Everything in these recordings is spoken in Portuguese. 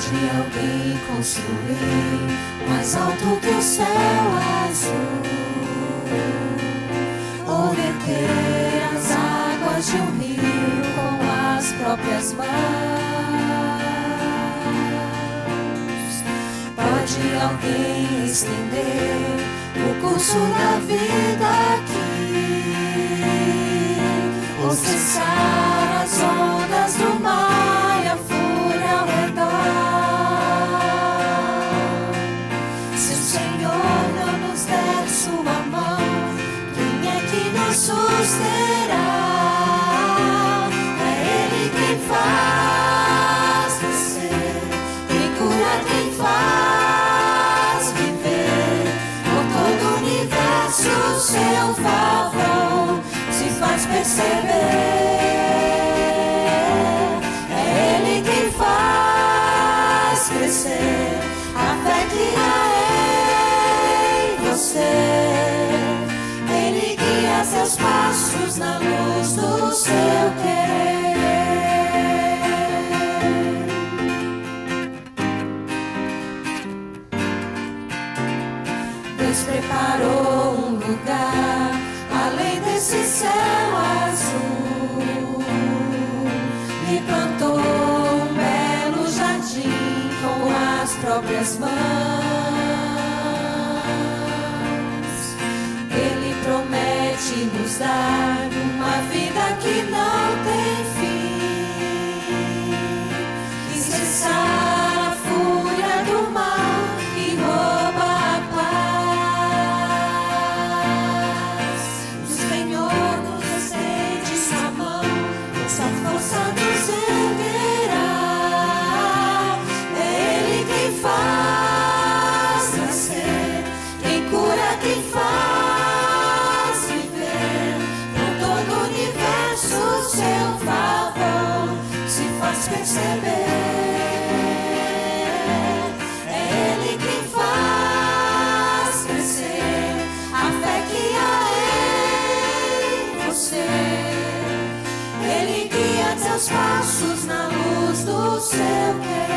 Pode alguém construir mais alto que o céu azul, ou deter as águas de um rio com as próprias mãos? Pode alguém estender o curso da vida aqui, ou cessar as ondas do mar e a fúria ao redor? Se o Senhor não nos der sua mão, quem é que nos susterá? É Ele quem faz descer, quem cura, quem faz viver. Por todo o universo seu favor se faz perceber. É Ele quem faz crescer a fé que há em você. Ele guia seus passos na luz do seu querer. Deus preparou um lugar além desse céu azul e plantou um belo jardim com as próprias mãos. Ele promete nos dar uma vida que não tem fim e cessar a fúria do mal que rouba a paz. O Senhor nos estende sua mão, sua força nos erguerá. É Ele quem faz nascer, quem cura, quem faz viver. Por todo o universo seu favor se faz perceber. É Ele quem faz crescer a fé que há em você. Ele guia teus passos na luz do seu querer.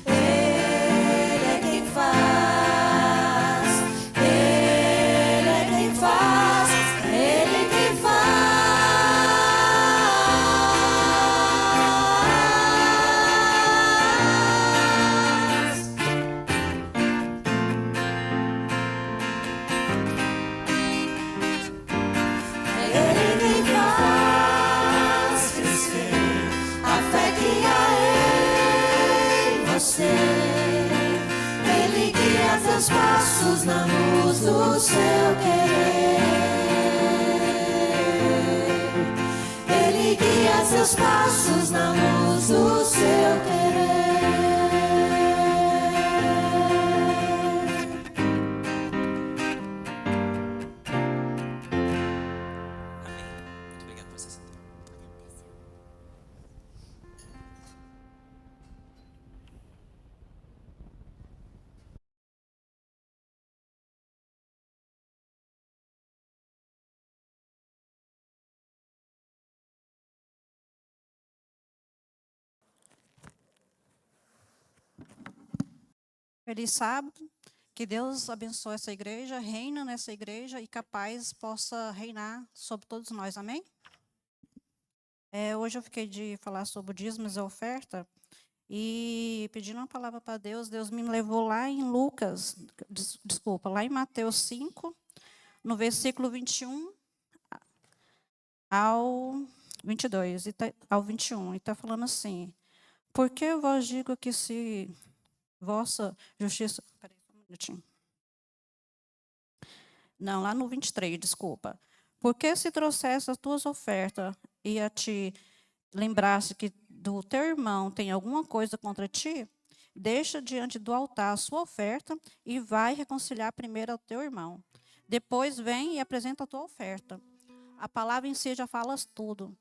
Ele é quem faz, Ele é quem faz, Ele é quem faz. Ele quem faz crescer a fé que há em você. Ele guia teus passos na luz do seu querer. Ele guia seus passos na luz do seu querer. Amém. Muito obrigado por vocês. Feliz sábado, que Deus abençoe essa igreja, reina nessa igreja e que a paz possa reinar sobre todos nós, amém? Hoje eu fiquei de falar sobre dízimos e oferta e pedindo uma palavra para Deus. Deus me levou lá em Lucas, desculpa, lá em Mateus 5, no versículo 21 ao 22, ao 21, e está falando assim: porque eu vos digo que se vossa justiça... Peraí, só um minutinho. Não, lá no 23, desculpa. Porque se trouxesse as tuas ofertas e a te lembrasse que do teu irmão tem alguma coisa contra ti, deixa diante do altar a sua oferta e vai reconciliar primeiro ao teu irmão. Depois vem e apresenta a tua oferta. A palavra em si já fala tudo.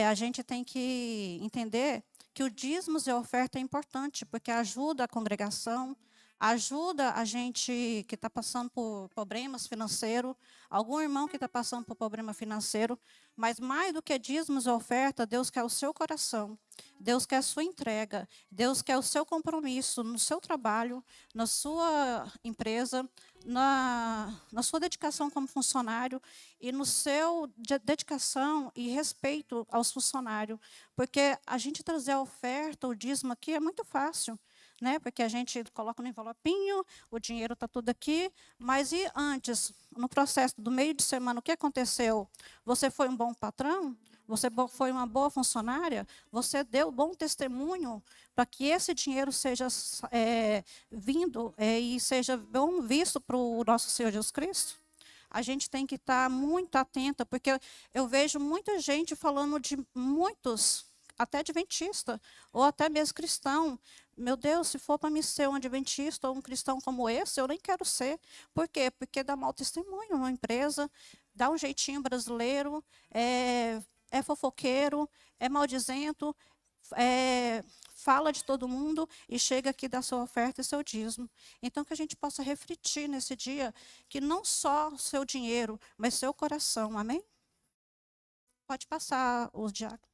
A gente tem que entender que o dízimos e a oferta é importante, porque ajuda a congregação, Ajuda a gente que está passando por problemas financeiros, algum irmão que está passando por problema financeiro, mas mais do que dízimos e oferta, Deus quer o seu coração, Deus quer a sua entrega, Deus quer o seu compromisso no seu trabalho, na sua empresa, na sua dedicação como funcionário e no seu dedicação e respeito aos funcionários, porque a gente trazer a oferta, o dízimo aqui é muito fácil, né? Porque a gente coloca no envelopinho, o dinheiro está tudo aqui, mas e antes, no processo do meio de semana, o que aconteceu? Você foi um bom patrão? Você foi uma boa funcionária? Você deu bom testemunho para que esse dinheiro seja vindo e seja bom visto para o nosso Senhor Jesus Cristo? A gente tem que estar muito atenta, porque eu vejo muita gente falando de muitos, até adventista, ou até mesmo cristão. Meu Deus, se for para mim ser um adventista ou um cristão como esse, eu nem quero ser. Por quê? Porque dá mau testemunho numa empresa, dá um jeitinho brasileiro, é fofoqueiro, é maldizento, fala de todo mundo e chega aqui da sua oferta e seu dízimo. Então, que a gente possa refletir nesse dia que não só seu dinheiro, mas seu coração. Amém? Pode passar os diáconos.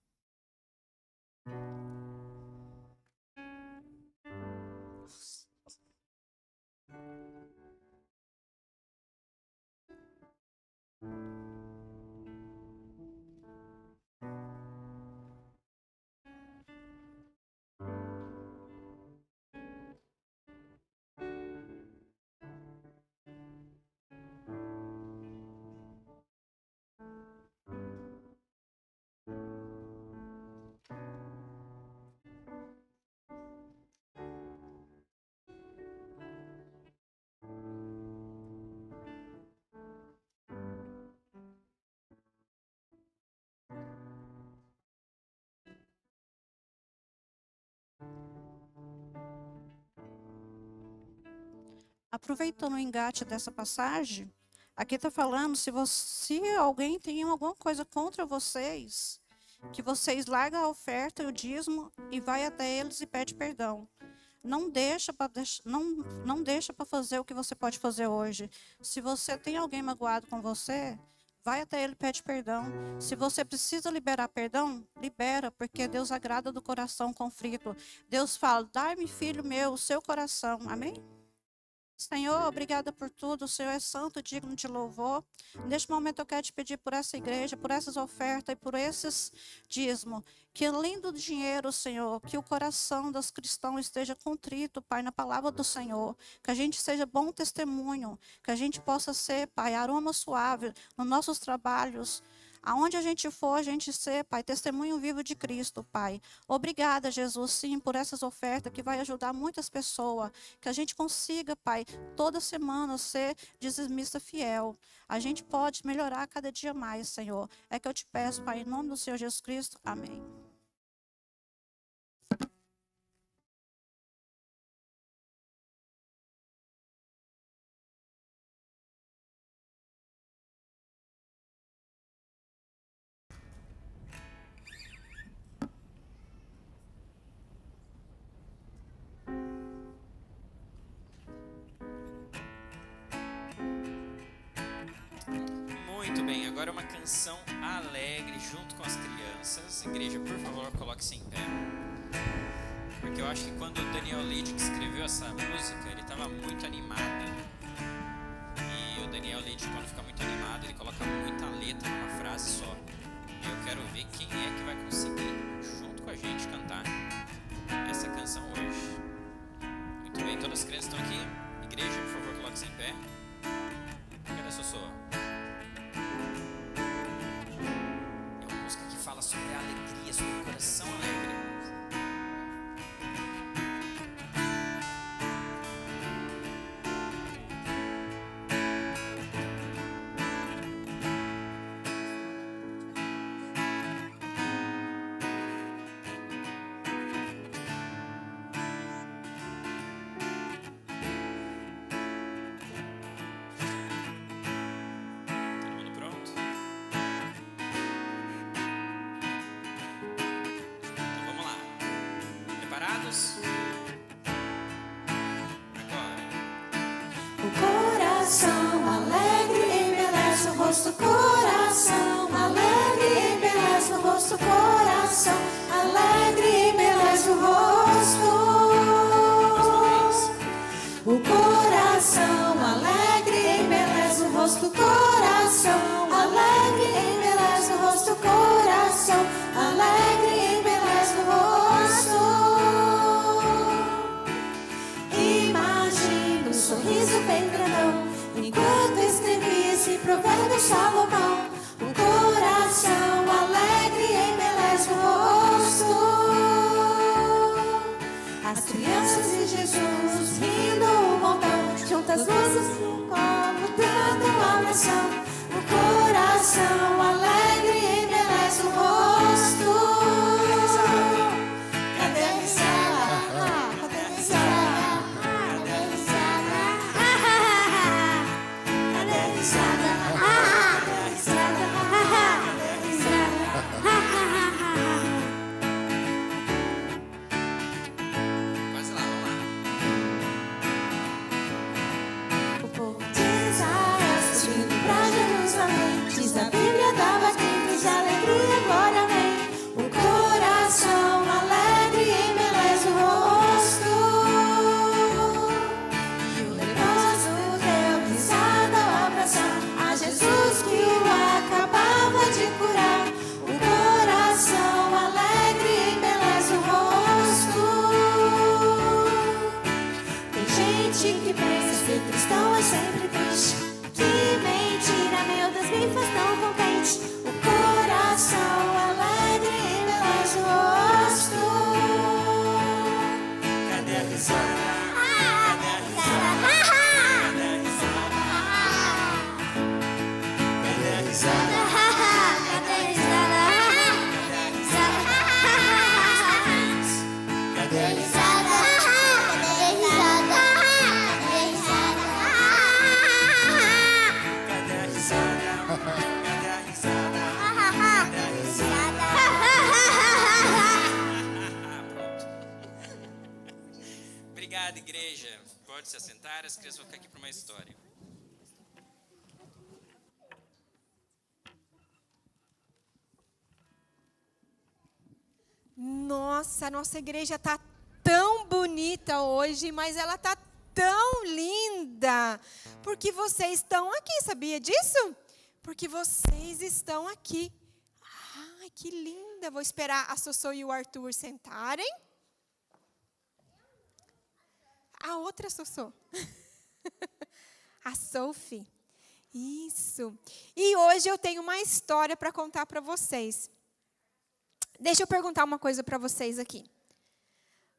Aproveitando o engate dessa passagem, aqui está falando, se alguém tem alguma coisa contra vocês, que vocês largam a oferta e o dízimo e vai até eles e pede perdão. Não deixa para fazer o que você pode fazer hoje. Se você tem alguém magoado com você, vai até ele e pede perdão. Se você precisa liberar perdão, libera, porque Deus agrada do coração conflito. Deus fala, dai-me, filho meu, o seu coração. Amém? Senhor, obrigada por tudo. O Senhor é santo, digno de louvor. Neste momento eu quero te pedir por essa igreja, por essas ofertas e por esses dízimos. Que além do dinheiro, Senhor, que o coração dos cristãos esteja contrito, Pai, na palavra do Senhor. Que a gente seja bom testemunho. Que a gente possa ser, Pai, aroma suave nos nossos trabalhos. Aonde a gente for, a gente ser, Pai, testemunho vivo de Cristo, Pai. Obrigada, Jesus, sim, por essas ofertas que vai ajudar muitas pessoas. Que a gente consiga, Pai, toda semana ser dizimista fiel. A gente pode melhorar cada dia mais, Senhor. É que eu te peço, Pai, em nome do Senhor Jesus Cristo. Amém. Muito bem, agora uma canção alegre junto com as crianças. Igreja, por favor, coloque-se em pé. Porque eu acho que quando o Daniel Leite escreveu essa música, ele estava muito animado. E o Daniel Leite, quando fica muito animado, ele coloca muita letra numa frase só. E eu quero ver quem é que vai conseguir, junto com a gente, cantar essa canção hoje. Muito bem, todas as crianças estão aqui. Igreja, por favor, coloque-se em pé. Cadê a Sossô? Sobre a alegria, sobre o coração alegre. Todo mundo pronto? Então vamos lá. rosto, coração alegre, embeleza o rosto, coração alegre, embeleza o rosto. O coração alegre, embeleza o rosto, coração alegre, embeleza o rosto, coração alegre, embeleza o rosto. Imagina um sorriso bem grandão, enquanto escrevia esse provérbio Salomão. Um coração alegre embeleza o rosto. As crianças e Jesus rindo um montão, juntas luzes no colo, dando uma oração. O coração alegre embeleza o rosto. Cadê a risada? Cadê a risada? Cadê a risada? Cadê a risada? Cadê a risada? Cadê a risada? Quase lá, vamos lá. O povo de Israel subindo pra Jerusalém, diz a Bíblia, dava gritos de alegria, glória, amém. O coração alegre embeleza o rosto. E o leproso deu risada ao abraçar a Jesus que o acabava de curar. O coração alegre embeleza o rosto. Tem gente que pensa que cristão é sempre triste. Que mentira, meu Deus, me faz tão contente. O coração alegre embeleza o rosto. Cadê a risada? Cadê a risada? Cadê a risada? Cadê a risada? Cadê a risada? Cadê a risada? Cadê a risada? Cadê a risada? Cadê a risada? Pronto. Obrigado, igreja. Pode se assentar, as crianças vão ficar aqui para uma história. Nossa, a nossa igreja está tão bonita hoje, mas ela está tão linda. Porque vocês estão aqui, sabia disso? Porque vocês estão aqui. Ai, que linda. Vou esperar a Sossô e o Arthur sentarem. A outra Sossô. A Sophie. Isso. E hoje eu tenho uma história para contar para vocês. Deixa eu perguntar uma coisa para vocês aqui.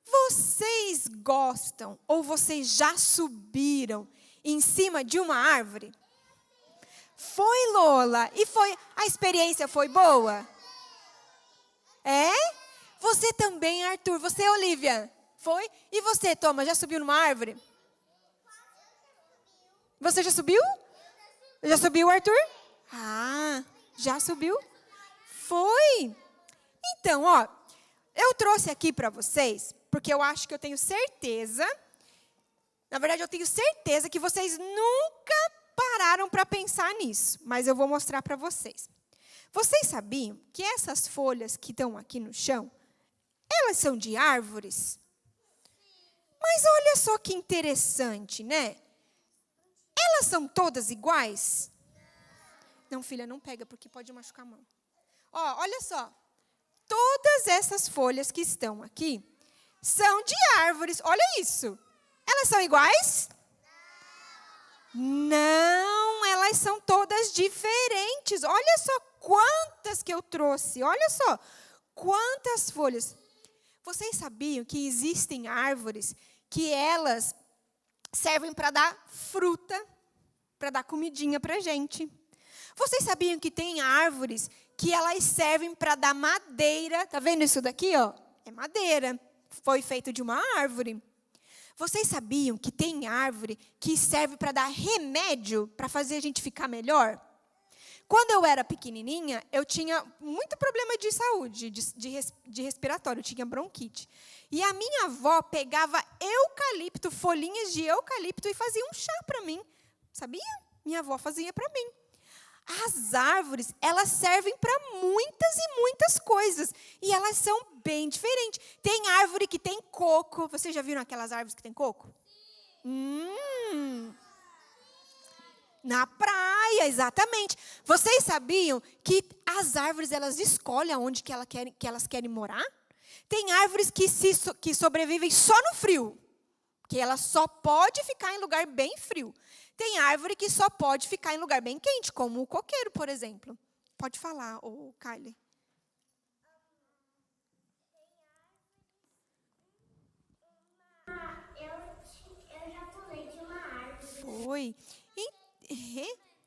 Vocês gostam ou vocês já subiram em cima de uma árvore? Foi, Lola? E a experiência foi boa? É? Você também, Arthur. Você, Olivia? Foi? E você, Thomas, já subiu numa árvore? Você já subiu? Já subiu, Arthur? Ah, já subiu? Foi. Então, ó, eu trouxe aqui para vocês, porque eu acho que eu tenho certeza, na verdade eu tenho certeza que vocês nunca pararam para pensar nisso, mas eu vou mostrar para vocês. Vocês sabiam que essas folhas que estão aqui no chão, elas são de árvores? Mas olha só que interessante, né? Elas são todas iguais? Não, filha, não pega, porque pode machucar a mão. Ó, olha só. Todas essas folhas que estão aqui são de árvores. Olha isso. Elas são iguais? Não, elas são todas diferentes. Olha só quantas que eu trouxe. Olha só quantas folhas. Vocês sabiam que existem árvores que elas servem para dar fruta, para dar comidinha para a gente? Vocês sabiam que tem árvores que elas servem para dar madeira? Tá vendo isso daqui, ó? É madeira. Foi feito de uma árvore. Vocês sabiam que tem árvore que serve para dar remédio, para fazer a gente ficar melhor? Quando eu era pequenininha, eu tinha muito problema de saúde, de respiratório, eu tinha bronquite. E a minha avó pegava eucalipto, folhinhas de eucalipto e fazia um chá para mim. Sabia? Minha avó fazia para mim. As árvores, elas servem para muitas e muitas coisas. E elas são bem diferentes. Tem árvore que tem coco. Vocês já viram aquelas árvores que tem coco? Na praia, exatamente. Vocês sabiam que as árvores, elas escolhem onde que elas querem morar? Tem árvores que sobrevivem só no frio. Que ela só pode ficar em lugar bem frio. Tem árvore que só pode ficar em lugar bem quente, como o coqueiro, por exemplo. Pode falar, Kylie. Eu já pulei de uma árvore. Foi.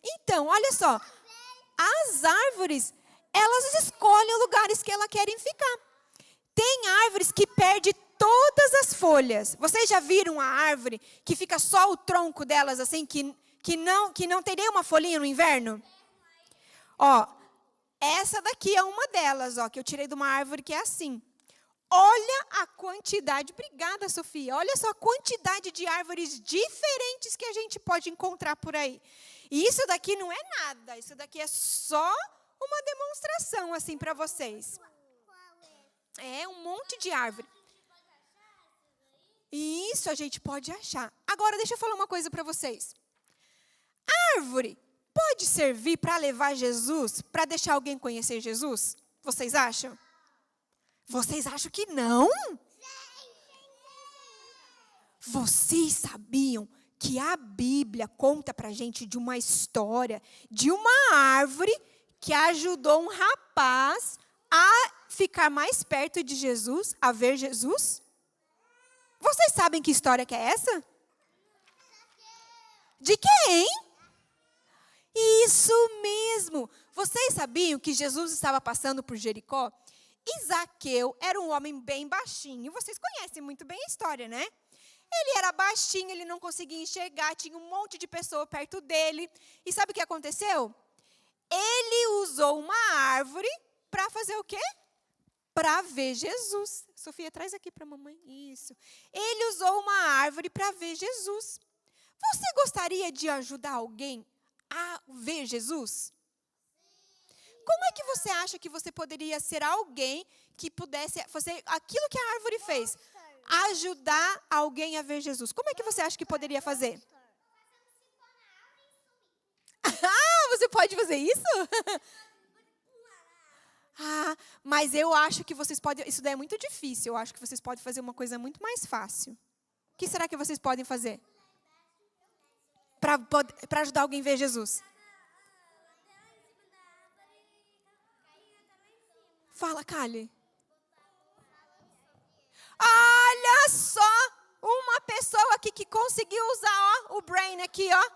Então, olha só. As árvores, elas escolhem lugares que elas querem ficar. Tem árvores que perdem todas as folhas. Vocês já viram a árvore que fica só o tronco delas assim, que não teria uma folhinha no inverno? Ó, essa daqui é uma delas, ó, que eu tirei de uma árvore que é assim. Olha a quantidade, obrigada, Sofia. Olha só a quantidade de árvores diferentes que a gente pode encontrar por aí. E isso daqui não é nada, isso daqui é só uma demonstração assim para vocês. É um monte de árvore. E isso a gente pode achar. Agora, deixa eu falar uma coisa para vocês. A árvore pode servir para levar Jesus, para deixar alguém conhecer Jesus? Vocês acham? Vocês acham que não? Vocês sabiam que a Bíblia conta para a gente de uma história de uma árvore que ajudou um rapaz a ficar mais perto de Jesus, a ver Jesus? Vocês sabem que história que é essa? De quem? Isso mesmo. Vocês sabiam que Jesus estava passando por Jericó? E Zaqueu era um homem bem baixinho. Vocês conhecem muito bem a história, né? Ele era baixinho, ele não conseguia enxergar, tinha um monte de pessoa perto dele. E sabe o que aconteceu? Ele usou uma árvore para fazer o quê? Para ver Jesus. Sofia, traz aqui para a mamãe. Isso. Ele usou uma árvore para ver Jesus. Você gostaria de ajudar alguém a ver Jesus? Como é que você acha que você poderia ser alguém que pudesse fazer aquilo que a árvore fez? Ajudar alguém a ver Jesus. Como é que você acha que poderia fazer? Ah, você pode fazer isso? Mas eu acho que vocês podem... Isso daí é muito difícil. Eu acho que vocês podem fazer uma coisa muito mais fácil. O que será que vocês podem fazer? Para ajudar alguém a ver Jesus. Fala, Kylie. Olha só, uma pessoa aqui que conseguiu usar o brain aqui, ó.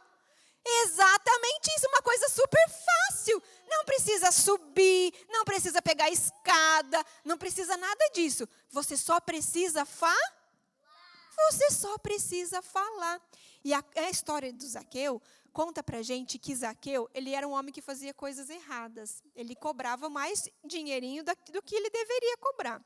Exatamente isso, uma coisa super fácil. Não precisa subir, não precisa pegar escada, não precisa nada disso. Você só precisa falar. E a história do Zaqueu conta pra gente que Zaqueu, ele era um homem que fazia coisas erradas. Ele cobrava mais dinheirinho do que ele deveria cobrar.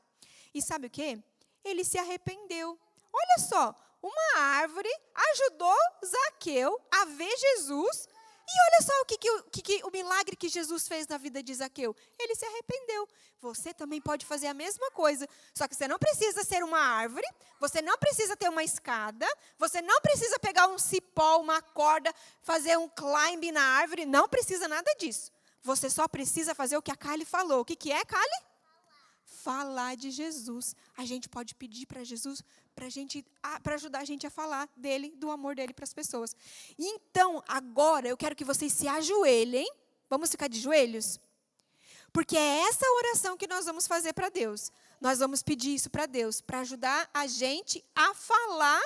E sabe o quê? Ele se arrependeu. Olha só, uma árvore ajudou Zaqueu a ver Jesus. E olha só o milagre que Jesus fez na vida de Zaqueu. Ele se arrependeu. Você também pode fazer a mesma coisa. Só que você não precisa ser uma árvore. Você não precisa ter uma escada. Você não precisa pegar um cipó, uma corda, fazer um climb na árvore. Não precisa nada disso. Você só precisa fazer o que a Kylie falou. O que é, Kylie? Falar de Jesus. A gente pode pedir para Jesus para ajudar a gente a falar dele, do amor dele para as pessoas. Então, agora eu quero que vocês se ajoelhem. Vamos ficar de joelhos? Porque é essa oração que nós vamos fazer para Deus. Nós vamos pedir isso para Deus, para ajudar a gente a falar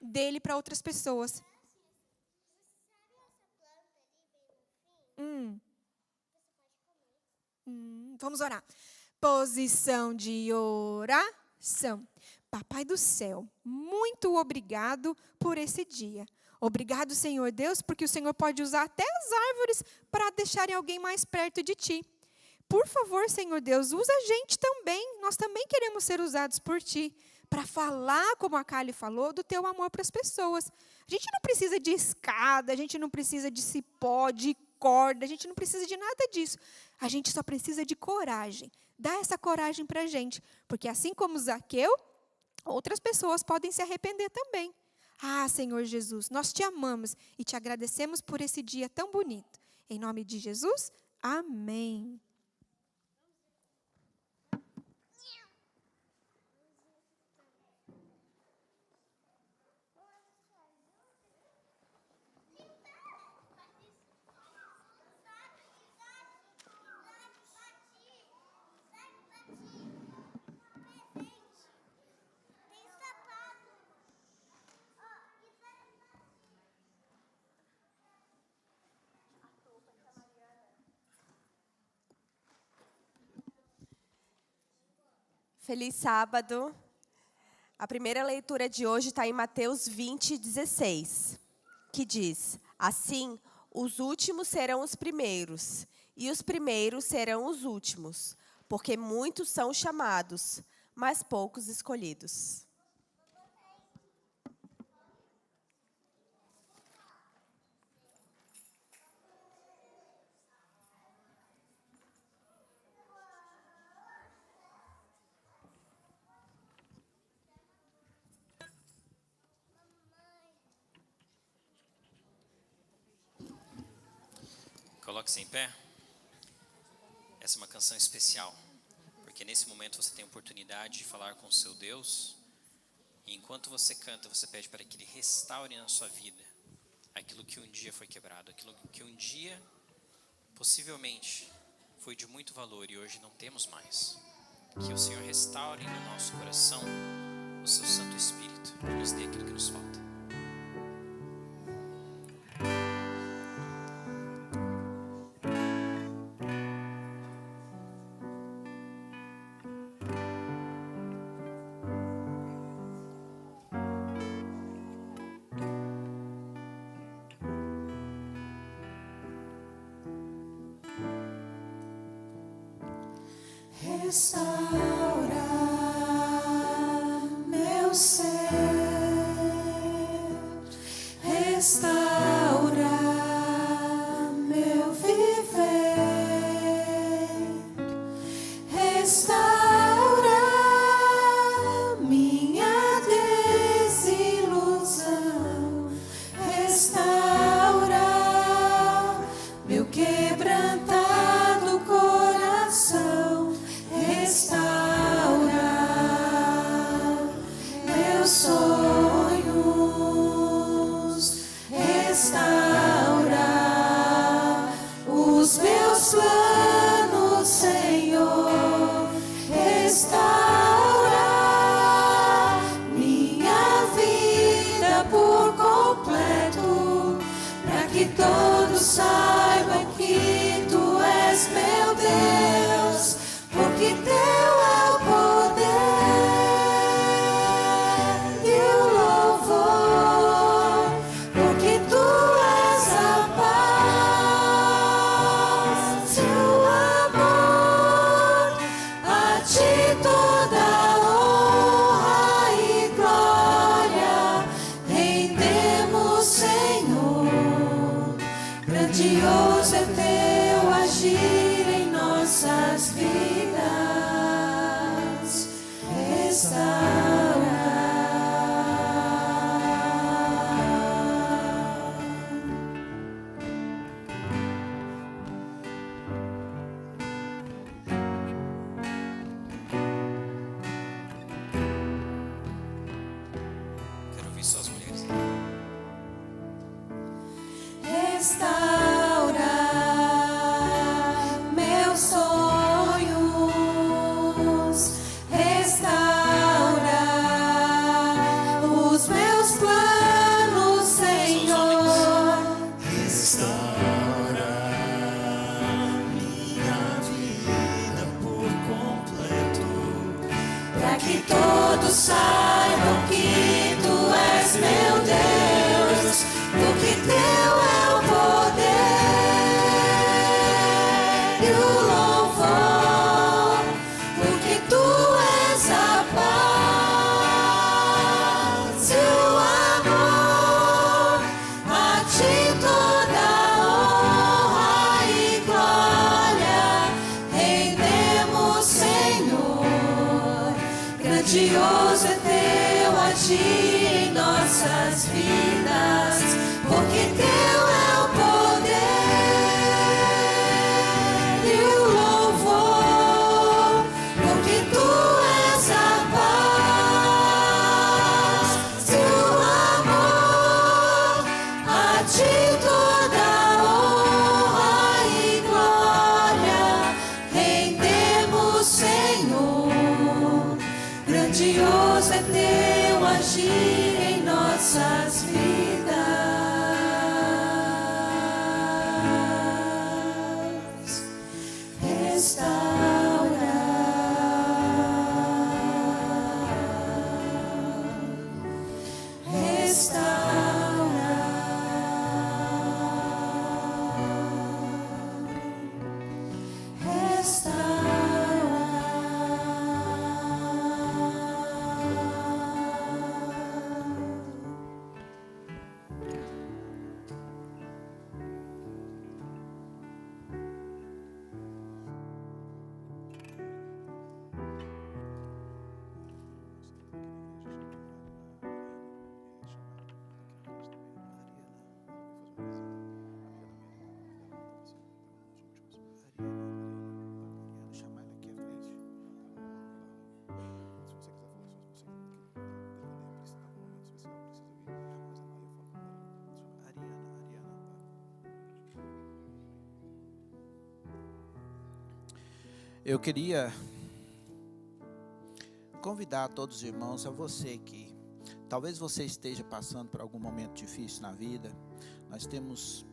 dele para outras pessoas. Vamos orar. Posição de oração. Papai do céu, muito obrigado por esse dia. Obrigado, Senhor Deus, porque o Senhor pode usar até as árvores para deixarem alguém mais perto de Ti. Por favor, Senhor Deus, usa a gente também. Nós também queremos ser usados por Ti para falar, como a Kylie falou, do Teu amor para as pessoas. A gente não precisa de escada, a gente não precisa de cipó, de corda, a gente não precisa de nada disso. A gente só precisa de coragem. Dá essa coragem para a gente, porque assim como Zaqueu, outras pessoas podem se arrepender também. Ah, Senhor Jesus, nós te amamos e te agradecemos por esse dia tão bonito. Em nome de Jesus, amém. Feliz sábado. A primeira leitura de hoje está em Mateus 20, 16, que diz: assim, os últimos serão os primeiros, e os primeiros serão os últimos, porque muitos são chamados, mas poucos escolhidos. Coloque-se em pé. Essa é uma canção especial, porque nesse momento você tem a oportunidade de falar com o seu Deus, e enquanto você canta, você pede para que Ele restaure na sua vida aquilo que um dia foi quebrado, aquilo que um dia, possivelmente, foi de muito valor e hoje não temos mais. Que o Senhor restaure no nosso coração o seu Santo Espírito e nos dê aquilo que nos falta. Restaura meu ser, restaura meu viver, restaura minha desilusão, restaura meu quebrantado coração. Restaura meus sonhos, restaura os meus planos, Senhor, restaura minha vida por completo, para que todos saibam que Tu és meu Deus. Porque Teu é o poder e o louvor, porque Tu és a paz e o amor. A Ti toda honra e glória rendemos, Senhor. Grandioso é Teu agir em nossas vidas. Restaura. Quero ouvir só as mulheres. Restaura meus sonhos, restaura os meus planos, Senhor. Restaura minha vida por completo, Para que todos saibam que Tu és meu Deus, porque Teu é o poder e o louvor, porque Tu és a paz e o amor. A Ti toda honra Grandioso é teu agir em nossas vidas, porque teu é o poder e o louvor, porque tu és a paz e o amor. A ti toda honra e glória rendemos, Senhor. Grandioso é teu agir em nossas vidas. Restaura, restaura, Eu queria convidar todos os irmãos, a você que talvez você esteja passando por algum momento difícil na vida. Nós temos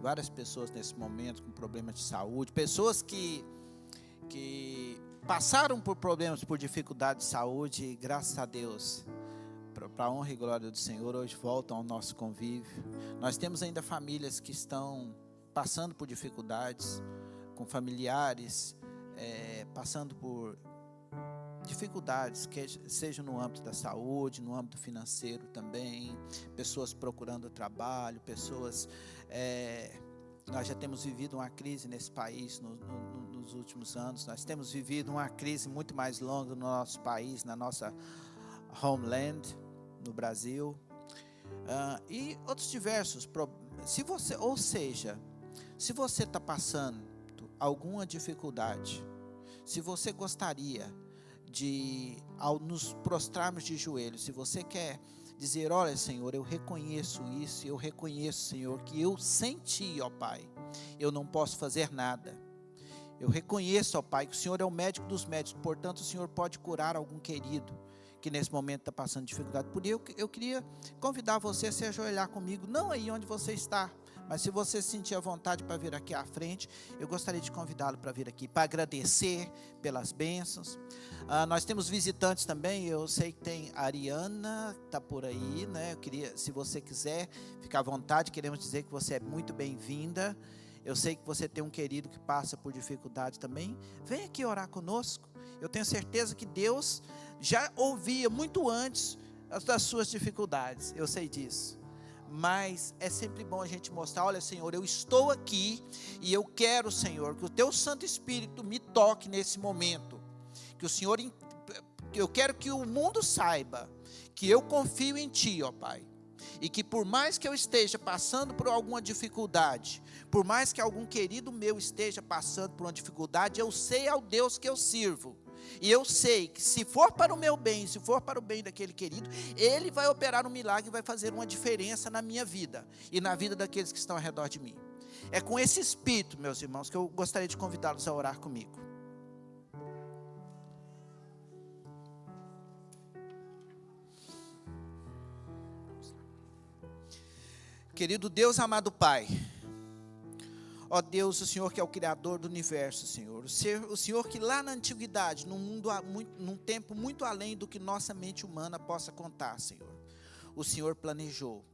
várias pessoas nesse momento com problemas de saúde, pessoas que passaram por problemas, por dificuldade de saúde, e graças a Deus, para a honra e glória do Senhor, hoje voltam ao nosso convívio. Nós temos ainda famílias que estão passando por dificuldades, com familiares, passando por dificuldades, que seja no âmbito da saúde, no âmbito financeiro também, pessoas procurando trabalho, pessoas, nós já temos vivido uma crise nesse país nos últimos anos, nós temos vivido uma crise muito mais longa no nosso país, na nossa homeland, no Brasil, e outros diversos problemas. Se você está passando alguma dificuldade, se você gostaria de, ao nos prostrarmos de joelhos, se você quer dizer, olha, Senhor, eu reconheço isso, eu reconheço, Senhor, que eu sem Ti, ó Pai, eu não posso fazer nada. Eu reconheço, ó Pai, que o Senhor é o médico dos médicos, portanto o Senhor pode curar algum querido que nesse momento está passando dificuldade. Por isso eu queria convidar você a se ajoelhar comigo, não aí onde você está, mas se você sentir a vontade para vir aqui à frente, eu gostaria de convidá-lo para vir aqui, para agradecer pelas bênçãos. Nós temos visitantes também, eu sei que tem a Ariana, está por aí, né? Eu queria, se você quiser, ficar à vontade, queremos dizer que você é muito bem-vinda. Eu sei que você tem um querido que passa por dificuldade também. Vem aqui orar conosco. Eu tenho certeza que Deus já ouvia muito antes das suas dificuldades, eu sei disso. Mas é sempre bom a gente mostrar, olha, Senhor, eu estou aqui e eu quero, Senhor, que o Teu Santo Espírito me toque nesse momento. Que o Senhor, eu quero que o mundo saiba que eu confio em Ti, ó Pai. E que por mais que eu esteja passando por alguma dificuldade, por mais que algum querido meu esteja passando por uma dificuldade, eu sei ao Deus que eu sirvo. E eu sei que se for para o meu bem, se for para o bem daquele querido, Ele vai operar um milagre e vai fazer uma diferença na minha vida e na vida daqueles que estão ao redor de mim. É com esse espírito, meus irmãos, que eu gostaria de convidá-los a orar comigo. Querido Deus, amado Pai, ó Deus, o Senhor que é o Criador do universo, Senhor. O Senhor que lá na antiguidade, num tempo muito além do que nossa mente humana possa contar, Senhor. O Senhor planejou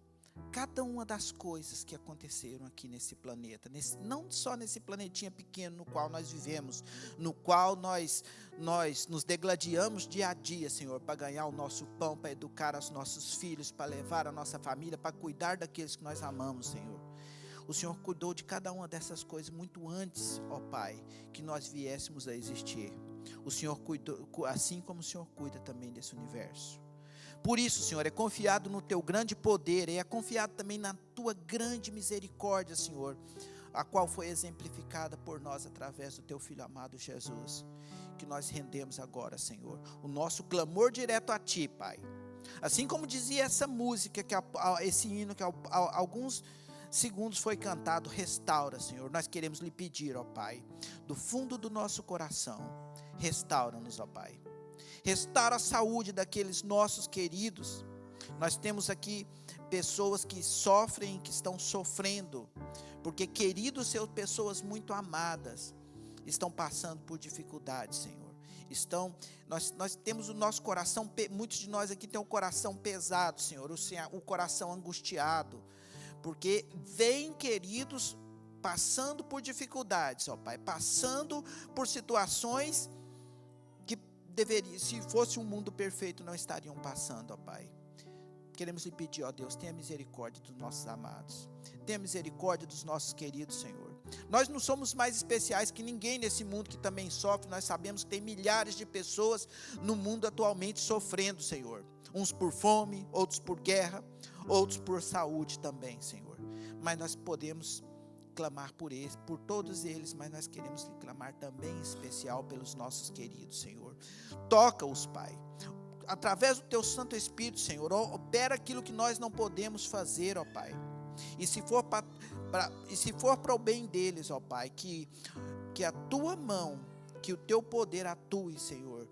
cada uma das coisas que aconteceram aqui nesse planeta. Não só nesse planetinha pequeno no qual nós vivemos, no qual nós nos degladiamos dia a dia, Senhor, para ganhar o nosso pão, para educar os nossos filhos, para levar a nossa família, para cuidar daqueles que nós amamos, Senhor. O Senhor cuidou de cada uma dessas coisas muito antes, ó Pai, que nós viéssemos a existir. O Senhor cuidou, assim como o Senhor cuida também desse universo. Por isso, Senhor, é confiado no teu grande poder e é confiado também na tua grande misericórdia, Senhor, a qual foi exemplificada por nós através do teu Filho amado Jesus, que nós rendemos agora, Senhor, o nosso clamor direto a ti, Pai. Assim como dizia essa música, esse hino que há alguns segundos foi cantado, restaura, Senhor. Nós queremos lhe pedir, ó Pai, do fundo do nosso coração, restaura-nos, ó Pai. Restaura a saúde daqueles nossos queridos. Nós temos aqui pessoas que sofrem, que estão sofrendo, porque queridos seus, pessoas muito amadas, estão passando por dificuldades, Senhor. Nós temos o nosso coração, muitos de nós aqui tem o coração pesado, Senhor, o coração angustiado, porque vem queridos passando por dificuldades, ó Pai, passando por situações que deveria, se fosse um mundo perfeito, não estariam passando, ó Pai. Queremos lhe pedir, ó Deus, tenha misericórdia dos nossos amados, tenha misericórdia dos nossos queridos, Senhor. Nós não somos mais especiais que ninguém nesse mundo que também sofre. Nós sabemos que tem milhares de pessoas no mundo atualmente sofrendo, Senhor. Uns por fome, outros por guerra, outros por saúde também, Senhor. Mas nós podemos clamar por eles, por todos eles, mas nós queremos clamar também em especial pelos nossos queridos, Senhor. Toca-os, Pai. Através do teu Santo Espírito, Senhor, opera aquilo que nós não podemos fazer, ó Pai. E se for para o bem deles, ó Pai, que a tua mão, que o teu poder atue, Senhor,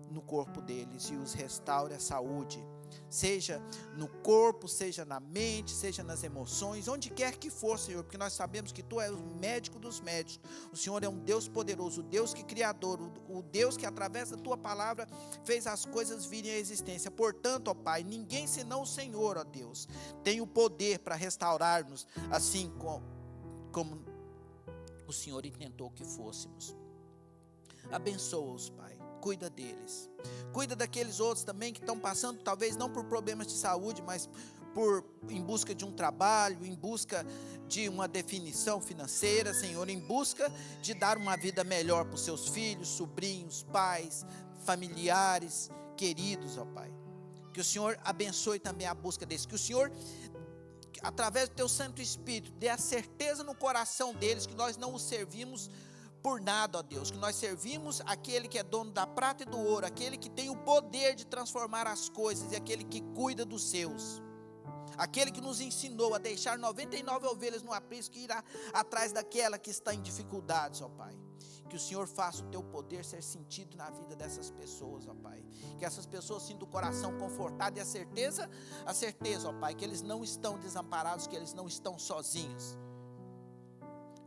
no corpo deles e os restaure a saúde, seja no corpo, seja na mente, seja nas emoções, onde quer que for, Senhor, porque nós sabemos que tu és o médico dos médicos, o Senhor é um Deus poderoso, o Deus que criador, o Deus que através da tua palavra fez as coisas virem à existência. Portanto, ó Pai, ninguém senão o Senhor, ó Deus, tem o poder para restaurar-nos, assim como o Senhor intentou que fôssemos. Abençoa-os, Pai. Cuida deles, cuida daqueles outros também que estão passando, talvez não por problemas de saúde, mas em busca de um trabalho, em busca de uma definição financeira, Senhor, em busca de dar uma vida melhor para os seus filhos, sobrinhos, pais, familiares, queridos, ó Pai. Que o Senhor abençoe também a busca deles, que o Senhor, através do teu Santo Espírito, dê a certeza no coração deles que nós não os servimos por nada, ó Deus, que nós servimos aquele que é dono da prata e do ouro, aquele que tem o poder de transformar as coisas e aquele que cuida dos seus, aquele que nos ensinou a deixar 99 ovelhas no aprisco e ir atrás daquela que está em dificuldades, ó Pai. Que o Senhor faça o teu poder ser sentido na vida dessas pessoas, ó Pai. Que essas pessoas sintam o coração confortado e a certeza, ó Pai, que eles não estão desamparados, que eles não estão sozinhos.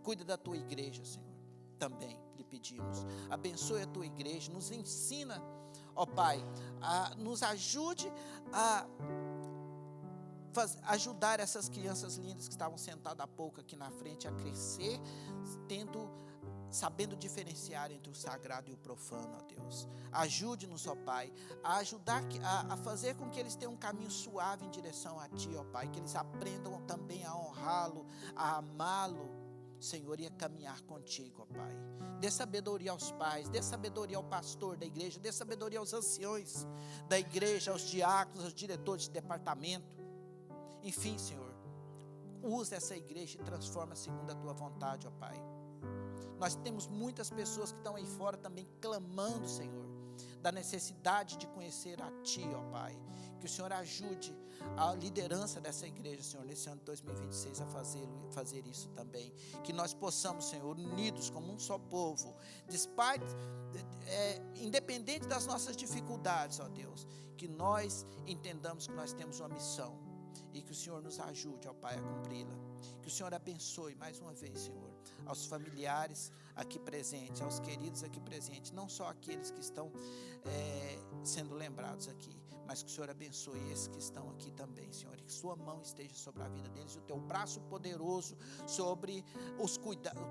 Cuida da tua igreja, Senhor. Também lhe pedimos, abençoe a tua igreja, nos ensina, ó Pai, nos ajude a ajudar essas crianças lindas que estavam sentadas há pouco aqui na frente a crescer, sabendo diferenciar entre o sagrado e o profano, ó Deus. Ajude-nos, ó Pai, a ajudar, a fazer com que eles tenham um caminho suave em direção a Ti, ó Pai, que eles aprendam também a honrá-lo, a amá-lo, Senhor, e a caminhar contigo, ó Pai. Dê sabedoria aos pais, dê sabedoria ao pastor da igreja, dê sabedoria aos anciões da igreja, aos diáconos, aos diretores de departamento. Enfim, Senhor, usa essa igreja e transforma segundo a tua vontade, ó Pai. Nós temos muitas pessoas que estão aí fora também clamando, Senhor, da necessidade de conhecer a Ti, ó Pai. Que o Senhor ajude a liderança dessa igreja, Senhor, nesse ano de 2026 a fazer isso também. Que nós possamos, Senhor, unidos como um só povo, independente das nossas dificuldades, ó Deus, que nós entendamos que nós temos uma missão e que o Senhor nos ajude, ó Pai, a cumpri-la. Que o Senhor abençoe mais uma vez, Senhor, aos familiares aqui presentes, aos queridos aqui presentes, não só aqueles que estão sendo lembrados aqui, mas que o Senhor abençoe esses que estão aqui também, Senhor, e que sua mão esteja sobre a vida deles e o teu braço poderoso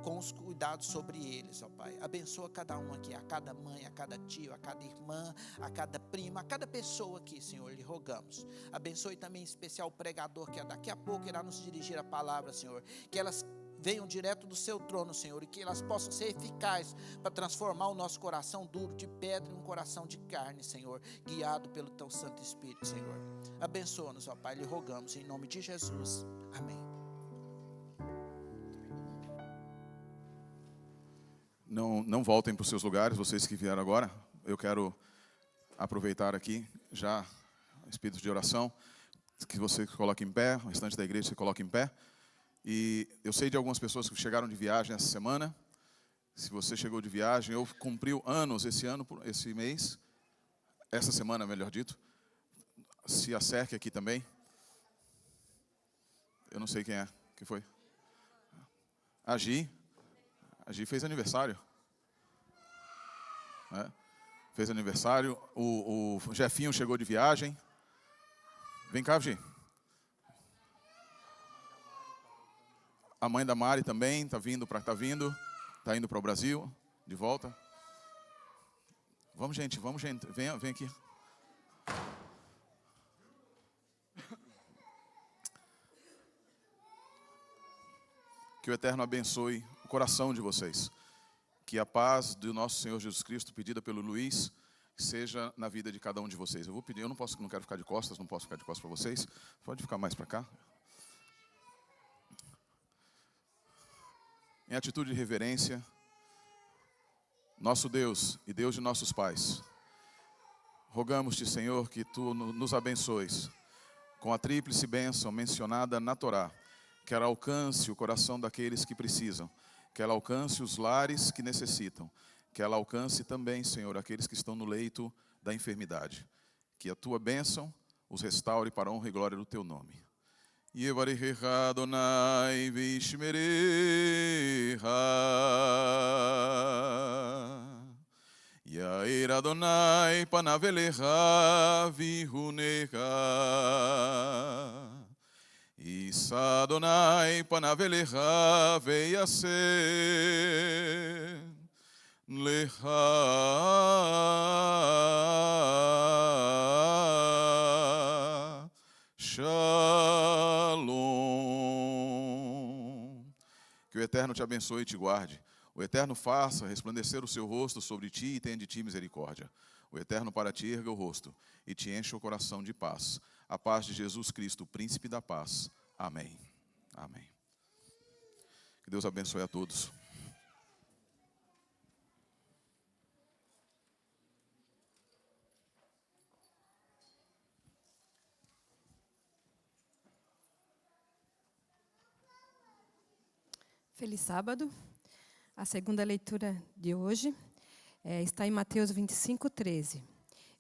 com os cuidados sobre eles, ó Pai. Abençoa cada um aqui, a cada mãe, a cada tio, a cada irmã, a cada prima, a cada pessoa aqui, Senhor, lhe rogamos. Abençoe também em especial o pregador que daqui a pouco irá nos dirigir a palavra, Senhor, que elas venham direto do seu trono, Senhor, e que elas possam ser eficazes para transformar o nosso coração duro de pedra em um coração de carne, Senhor, guiado pelo teu Santo Espírito, Senhor. Abençoa-nos, ó Pai, lhe rogamos em nome de Jesus. Amém. Não voltem para os seus lugares, vocês que vieram agora. Eu quero aproveitar aqui já espírito de oração, que você coloque em pé, o restante da igreja se coloque em pé. E eu sei de algumas pessoas que chegaram de viagem essa semana. Se você chegou de viagem ou cumpriu anos esse mês, essa semana, melhor dito, se acerque aqui também. Eu não sei quem é, que foi? A Gi fez aniversário. Fez aniversário. O Jefinho chegou de viagem. Vem cá, Gi. A mãe da Mari também está indo para o Brasil, de volta. Vamos, gente, vem aqui. Que o Eterno abençoe o coração de vocês. Que a paz do nosso Senhor Jesus Cristo, pedida pelo Luiz, seja na vida de cada um de vocês. Eu vou pedir, não quero ficar de costas, não posso ficar de costas para vocês. Pode ficar mais para cá. Em atitude de reverência, nosso Deus e Deus de nossos pais, rogamos-te, Senhor, que Tu nos abençoes com a tríplice bênção mencionada na Torá, que ela alcance o coração daqueles que precisam, que ela alcance os lares que necessitam, que ela alcance também, Senhor, aqueles que estão no leito da enfermidade. Que a Tua bênção os restaure para a honra e glória do Teu nome. Yevarechecha Adonai vishmerecha. Yair Adonai panav elecha vihunecha. Isa Adonai panav elecha veyaseh lecha. Que o Eterno te abençoe e te guarde. O Eterno faça resplandecer o seu rosto sobre ti e tenha de ti misericórdia. O Eterno para ti erga o rosto e te enche o coração de paz. A paz de Jesus Cristo, príncipe da paz. Amém. Amém. Que Deus abençoe a todos. Feliz sábado. A segunda leitura de hoje está em Mateus 25:13.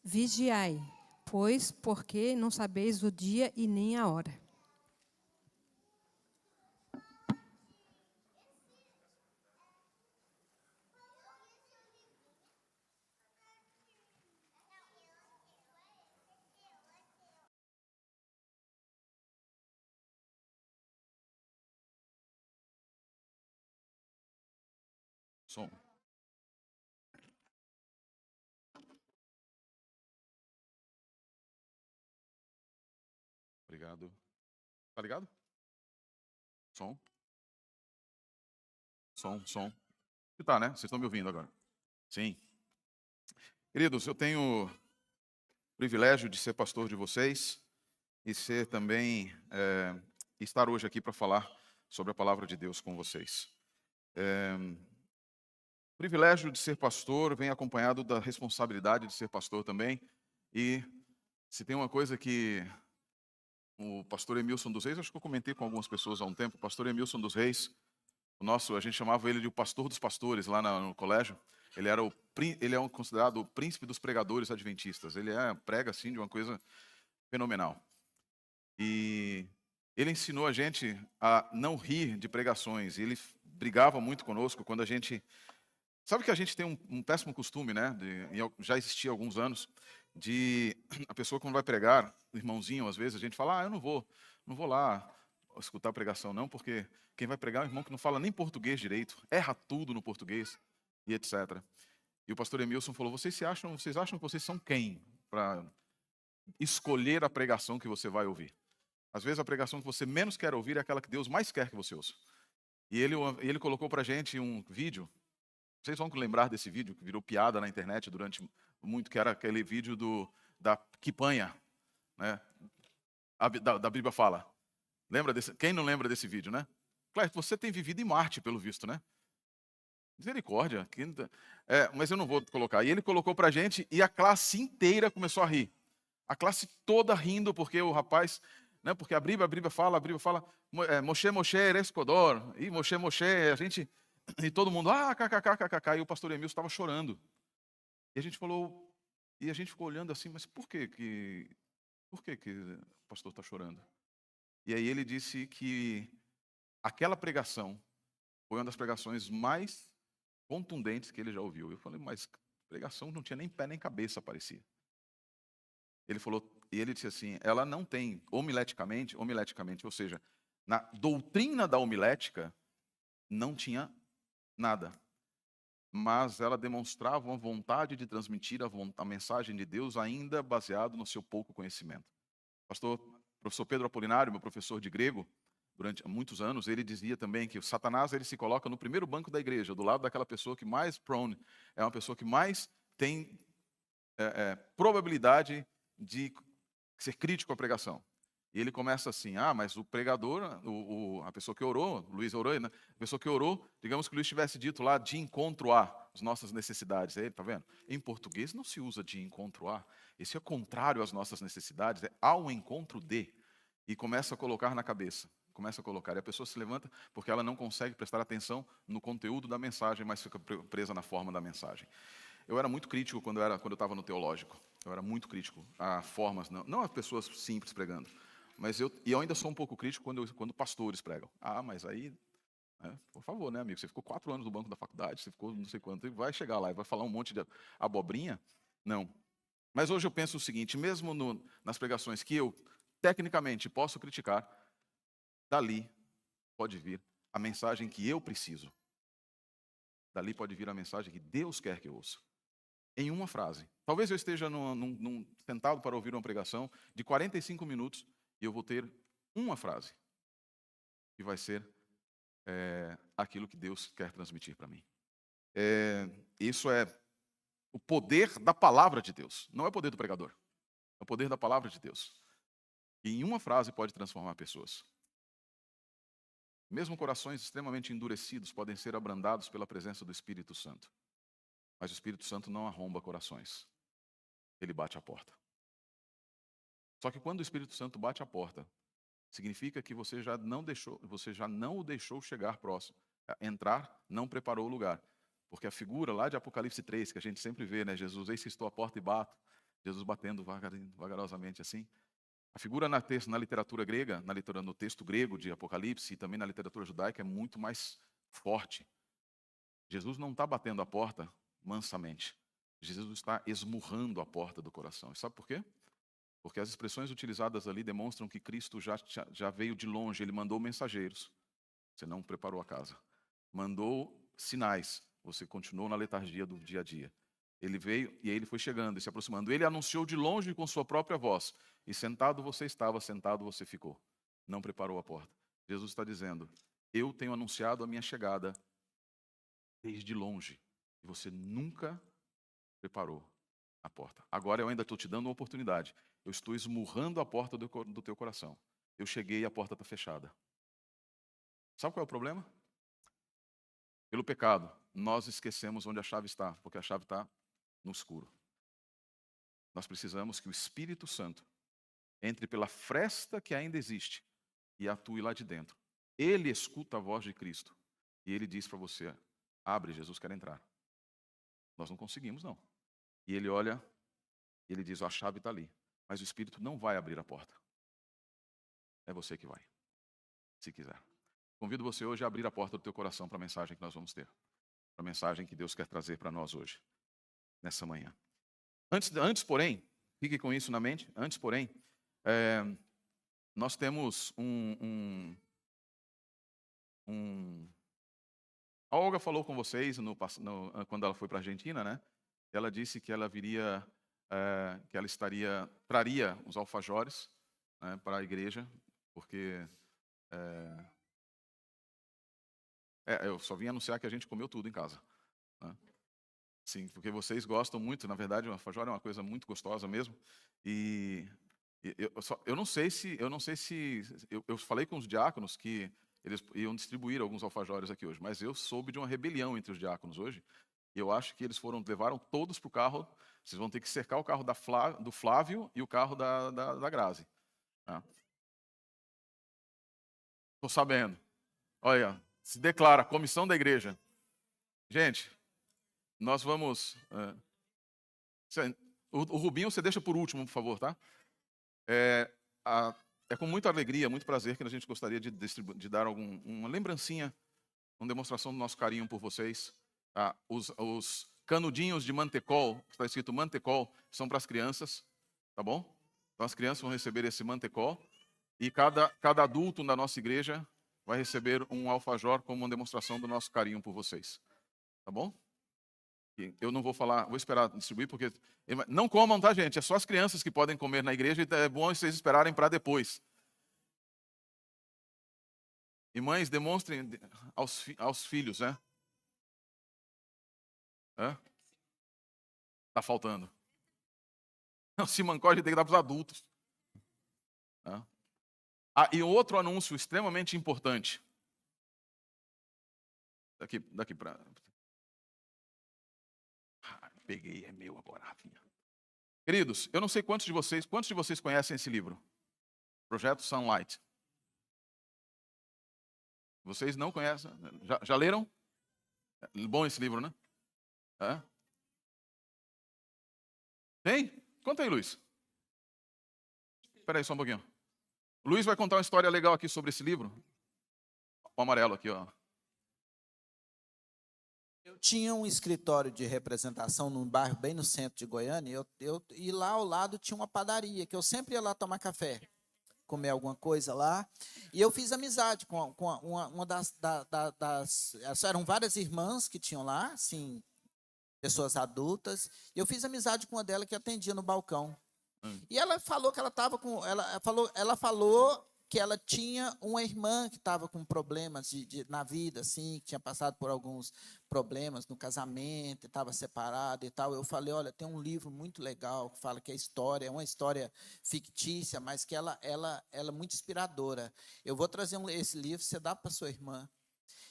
Vigiai, pois, porque não sabeis o dia e nem a hora. Som. Obrigado. Tá ligado? Som. Som. Tá, né? Vocês estão me ouvindo agora? Sim. Queridos, eu tenho o privilégio de ser pastor de vocês e ser também, estar hoje aqui para falar sobre a palavra de Deus com vocês. O privilégio de ser pastor vem acompanhado da responsabilidade de ser pastor também. E se tem uma coisa que o pastor Emilson dos Reis, acho que eu comentei com algumas pessoas há um tempo, o pastor Emilson dos Reis, a gente chamava ele de o pastor dos pastores lá no colégio. Ele é considerado o príncipe dos pregadores adventistas. Ele prega assim de uma coisa fenomenal. E ele ensinou a gente a não rir de pregações. Ele brigava muito conosco quando a gente... Sabe que a gente tem um péssimo costume, né? Já existia há alguns anos, de a pessoa quando vai pregar, o irmãozinho, às vezes, a gente fala, eu não vou lá escutar a pregação não, porque quem vai pregar é um irmão que não fala nem português direito, erra tudo no português, e etc. E o pastor Emilson falou, vocês acham que vocês são quem para escolher a pregação que você vai ouvir? Às vezes a pregação que você menos quer ouvir é aquela que Deus mais quer que você ouça. E ele colocou para a gente um vídeo. Vocês vão lembrar desse vídeo, que virou piada na internet durante muito, que era aquele vídeo da quipanha, né? Da Bíblia fala. Lembra desse? Quem não lembra desse vídeo, né? Claro, você tem vivido em Marte, pelo visto, né? Misericórdia. Mas eu não vou colocar. E ele colocou para a gente e a classe inteira começou a rir. A classe toda rindo, porque o rapaz, né? Porque a Bíblia fala, Moshe, Moshe, Eres Kodor. E Moshe, Moshe, a gente... E todo mundo, kkk, e o pastor Emilson estava chorando. E a gente ficou olhando assim, mas por que o pastor está chorando? E aí ele disse que aquela pregação foi uma das pregações mais contundentes que ele já ouviu. Eu falei, mas pregação não tinha nem pé nem cabeça, parecia. Ele falou, e ele disse assim, ela não tem homileticamente, ou seja, na doutrina da homilética, não tinha nada. Mas ela demonstrava uma vontade de transmitir a mensagem de Deus ainda baseado no seu pouco conhecimento. Professor Pedro Apolinário, meu professor de grego, durante muitos anos, ele dizia também que o Satanás ele se coloca no primeiro banco da igreja, do lado daquela pessoa que mais prone, é uma pessoa que mais tem probabilidade de ser crítico à pregação. E ele começa assim, mas o pregador, a pessoa que orou, o Luiz orou, né? A pessoa que orou, digamos que o Luiz tivesse dito lá, de encontro a as nossas necessidades. Aí, tá vendo? Em português não se usa de encontro a, esse é contrário às nossas necessidades, é ao encontro de. E começa a colocar na cabeça, e a pessoa se levanta porque ela não consegue prestar atenção no conteúdo da mensagem, mas fica presa na forma da mensagem. Eu era muito crítico quando eu estava no teológico, eu era muito crítico a formas, não a pessoas simples pregando. Mas eu ainda sou um pouco crítico quando pastores pregam. Mas aí, por favor, né, amigo? Você ficou 4 anos no banco da faculdade, você ficou não sei quanto, e vai chegar lá e vai falar um monte de abobrinha? Não. Mas hoje eu penso o seguinte, mesmo nas pregações que eu, tecnicamente, posso criticar, dali pode vir a mensagem que eu preciso. Dali pode vir a mensagem que Deus quer que eu ouça. Em uma frase. Talvez eu esteja sentado para ouvir uma pregação de 45 minutos, e eu vou ter uma frase que vai ser aquilo que Deus quer transmitir para mim. Isso é o poder da palavra de Deus. Não é o poder do pregador. É o poder da palavra de Deus. E em uma frase pode transformar pessoas. Mesmo corações extremamente endurecidos podem ser abrandados pela presença do Espírito Santo. Mas o Espírito Santo não arromba corações. Ele bate a porta. Só que quando o Espírito Santo bate a porta, significa que você já não o deixou chegar próximo. Entrar, não preparou o lugar. Porque a figura lá de Apocalipse 3, que a gente sempre vê, né? Jesus, eis que estou à porta e bato. Jesus batendo vagarosamente assim. A figura na literatura grega, no texto grego de Apocalipse e também na literatura judaica é muito mais forte. Jesus não está batendo a porta mansamente. Jesus está esmurrando a porta do coração. E sabe por quê? Porque as expressões utilizadas ali demonstram que Cristo já veio de longe. Ele mandou mensageiros. Você não preparou a casa. Mandou sinais. Você continuou na letargia do dia a dia. Ele veio e aí ele foi chegando e se aproximando. Ele anunciou de longe com sua própria voz. E sentado você estava, sentado você ficou. Não preparou a porta. Jesus está dizendo, eu tenho anunciado a minha chegada desde longe. E você nunca preparou a porta. Agora eu ainda estou te dando uma oportunidade. Eu estou esmurrando a porta do teu coração. Eu cheguei e a porta está fechada. Sabe qual é o problema? Pelo pecado, nós esquecemos onde a chave está, porque a chave está no escuro. Nós precisamos que o Espírito Santo entre pela fresta que ainda existe e atue lá de dentro. Ele escuta a voz de Cristo e ele diz para você, abre, Jesus quer entrar. Nós não conseguimos, não. E ele olha, e ele diz, a chave está ali. Mas o Espírito não vai abrir a porta. É você que vai, se quiser. Convido você hoje a abrir a porta do teu coração para a mensagem que nós vamos ter. Para a mensagem que Deus quer trazer para nós hoje, nessa manhã. Antes, porém, fique com isso na mente, antes, porém, nós temos A Olga falou com vocês quando ela foi para a Argentina, né? Ela disse que ela viria, que ela traria os alfajores, né, para a igreja, porque Eu só vim anunciar que a gente comeu tudo em casa. Né? Sim, porque vocês gostam muito. Na verdade, o alfajor é uma coisa muito gostosa mesmo. E eu não sei se eu falei com os diáconos que eles iam distribuir alguns alfajores aqui hoje, mas eu soube de uma rebelião entre os diáconos hoje. E eu acho que eles levaram todos para o carro. Vocês vão ter que cercar o carro do Flávio e o carro da Grazi. Estou sabendo. Olha, se declara, comissão da igreja. Gente, nós vamos... o Rubinho você deixa por último, por favor, tá? É com muita alegria, muito prazer que a gente gostaria de dar uma lembrancinha, uma demonstração do nosso carinho por vocês. Tá? Os canudinhos de mantecol, que está escrito mantecol, são para as crianças, tá bom? Então as crianças vão receber esse mantecol e cada adulto da nossa igreja vai receber um alfajor como uma demonstração do nosso carinho por vocês, tá bom? E eu não vou falar, vou esperar distribuir, porque não comam, tá, gente? É só as crianças que podem comer na igreja e é bom vocês esperarem para depois. E mães, demonstrem aos filhos, né? Tá faltando. O Simancol tem que dar para os adultos. E outro anúncio extremamente importante. Daqui para... Peguei, é meu agora, Rafinha. Queridos, eu não sei quantos de vocês conhecem esse livro? Projeto Sunlight. Vocês não conhecem? Já leram? Bom esse livro, né? Tem? Conta aí, Luiz. Espera aí só um pouquinho. O Luiz vai contar uma história legal aqui sobre esse livro. O amarelo aqui, ó. Eu tinha um escritório de representação num bairro bem no centro de Goiânia, e lá ao lado tinha uma padaria, que eu sempre ia lá tomar café, comer alguma coisa lá, e eu fiz amizade com uma das eram várias irmãs que tinham lá, assim, pessoas adultas, e eu fiz amizade com uma delas que atendia no balcão. E ela falou que ela estava com... Ela falou que ela tinha uma irmã que estava com problemas na vida, assim, que tinha passado por alguns problemas no casamento, estava separada e tal. Eu falei, olha, tem um livro muito legal que fala que a história é uma história fictícia, mas que ela é muito inspiradora. Eu vou trazer esse livro, você dá para sua irmã.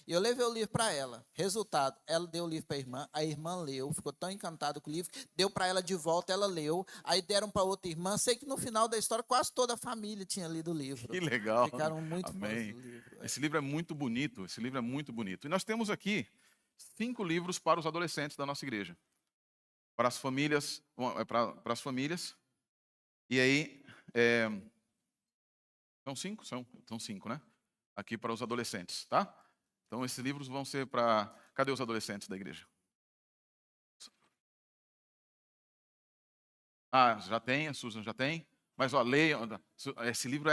E eu levei o livro para ela. Resultado, ela deu o livro para a irmã leu, ficou tão encantada com o livro, deu para ela de volta, ela leu, aí deram para outra irmã. Sei que no final da história quase toda a família tinha lido o livro. Que legal. Ficaram muito Amém. fãs do livro. Esse livro é muito bonito, esse livro é muito bonito. E nós temos aqui 5 livros para os adolescentes da nossa igreja. Para as famílias, para as famílias. E aí, são 5? São 5, né? Aqui para os adolescentes, tá? Então, esses livros vão ser para... Cadê os adolescentes da igreja? Já tem, a Susan já tem. Mas, ó, leiam. Esse livro